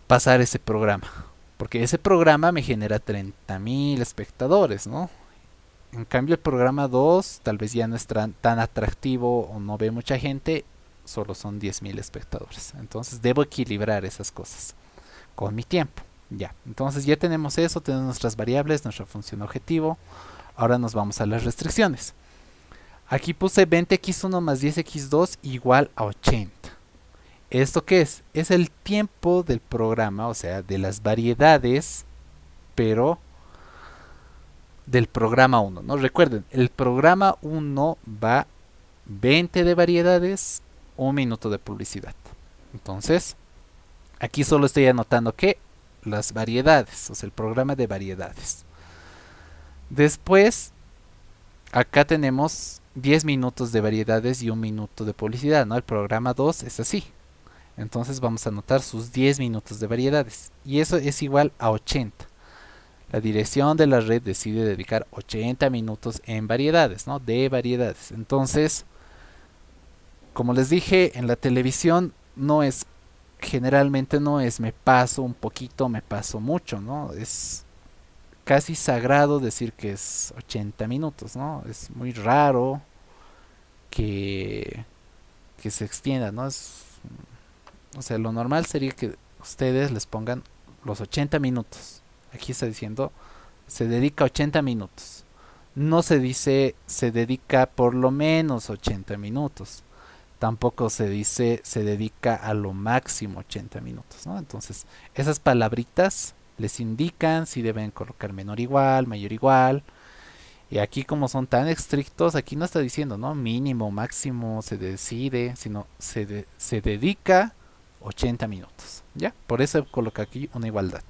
pasar ese programa? Porque ese programa me genera 30.000 espectadores, ¿no? En cambio el programa 2 tal vez ya no es tan atractivo o no ve mucha gente, solo son 10.000 espectadores. Entonces debo equilibrar esas cosas con mi tiempo. Ya, entonces ya tenemos eso, tenemos nuestras variables, nuestra función objetivo. Ahora nos vamos a las restricciones. Aquí puse 20x1 más 10x2 igual a 80. ¿Esto qué es? Es el tiempo del programa, o sea, de las variedades, pero del programa 1, ¿no? Recuerden, el programa 1 va 20 de variedades, 1 minuto de publicidad. Entonces, aquí solo estoy anotando que las variedades, o sea, el programa de variedades. Después, acá tenemos 10 minutos de variedades y 1 minuto de publicidad, ¿no? El programa 2 es así. Entonces vamos a anotar sus 10 minutos de variedades. Y eso es igual a 80. La dirección de la red decide dedicar 80 minutos en variedades, ¿no? De variedades. Entonces, como les dije, en la televisión generalmente no es me paso un poquito, me paso mucho, ¿no? Es casi sagrado decir que es 80 minutos, ¿no? Es muy raro que se extienda, ¿no? O sea, lo normal sería que ustedes les pongan los 80 minutos. Aquí está diciendo, se dedica 80 minutos. No se dice, se dedica por lo menos 80 minutos. Tampoco se dice, se dedica a lo máximo 80 minutos, ¿no? Entonces, esas palabritas les indican si deben colocar menor igual, mayor igual. Y aquí como son tan estrictos, aquí no está diciendo, ¿no? Mínimo, máximo, se decide, sino se dedica 80 minutos, ¿ya? Por eso coloca aquí una igualdad.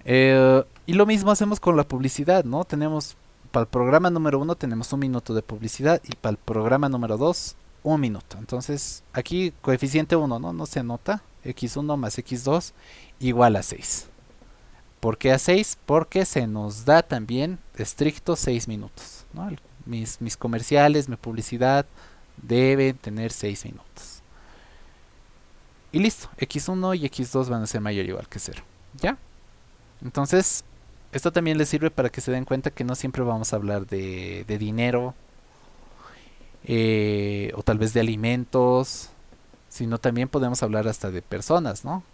Y lo mismo hacemos con la publicidad, ¿no? Tenemos, para el programa número 1 tenemos 1 minuto de publicidad y para el programa número 2, 1 minuto. Entonces, aquí coeficiente 1, ¿no? No se anota. x1 más x2 igual a 6. ¿Por qué a 6? Porque se nos da también estricto 6 minutos, ¿no? Mis comerciales, mi publicidad deben tener 6 minutos. Y listo, x1 y x2 van a ser mayor o igual que 0. ¿Ya? Entonces, esto también les sirve para que se den cuenta que no siempre vamos a hablar de dinero, o tal vez de alimentos, sino también podemos hablar hasta de personas, ¿no?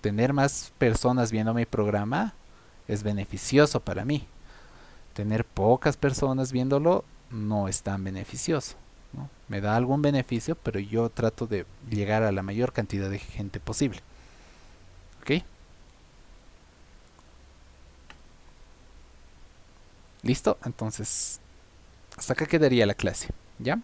Tener más personas viendo mi programa es beneficioso para mí. Tener pocas personas viéndolo no es tan beneficioso, ¿no? Me da algún beneficio, pero yo trato de llegar a la mayor cantidad de gente posible. ¿Ok? ¿Listo? Entonces, hasta acá quedaría la clase. ¿Ya?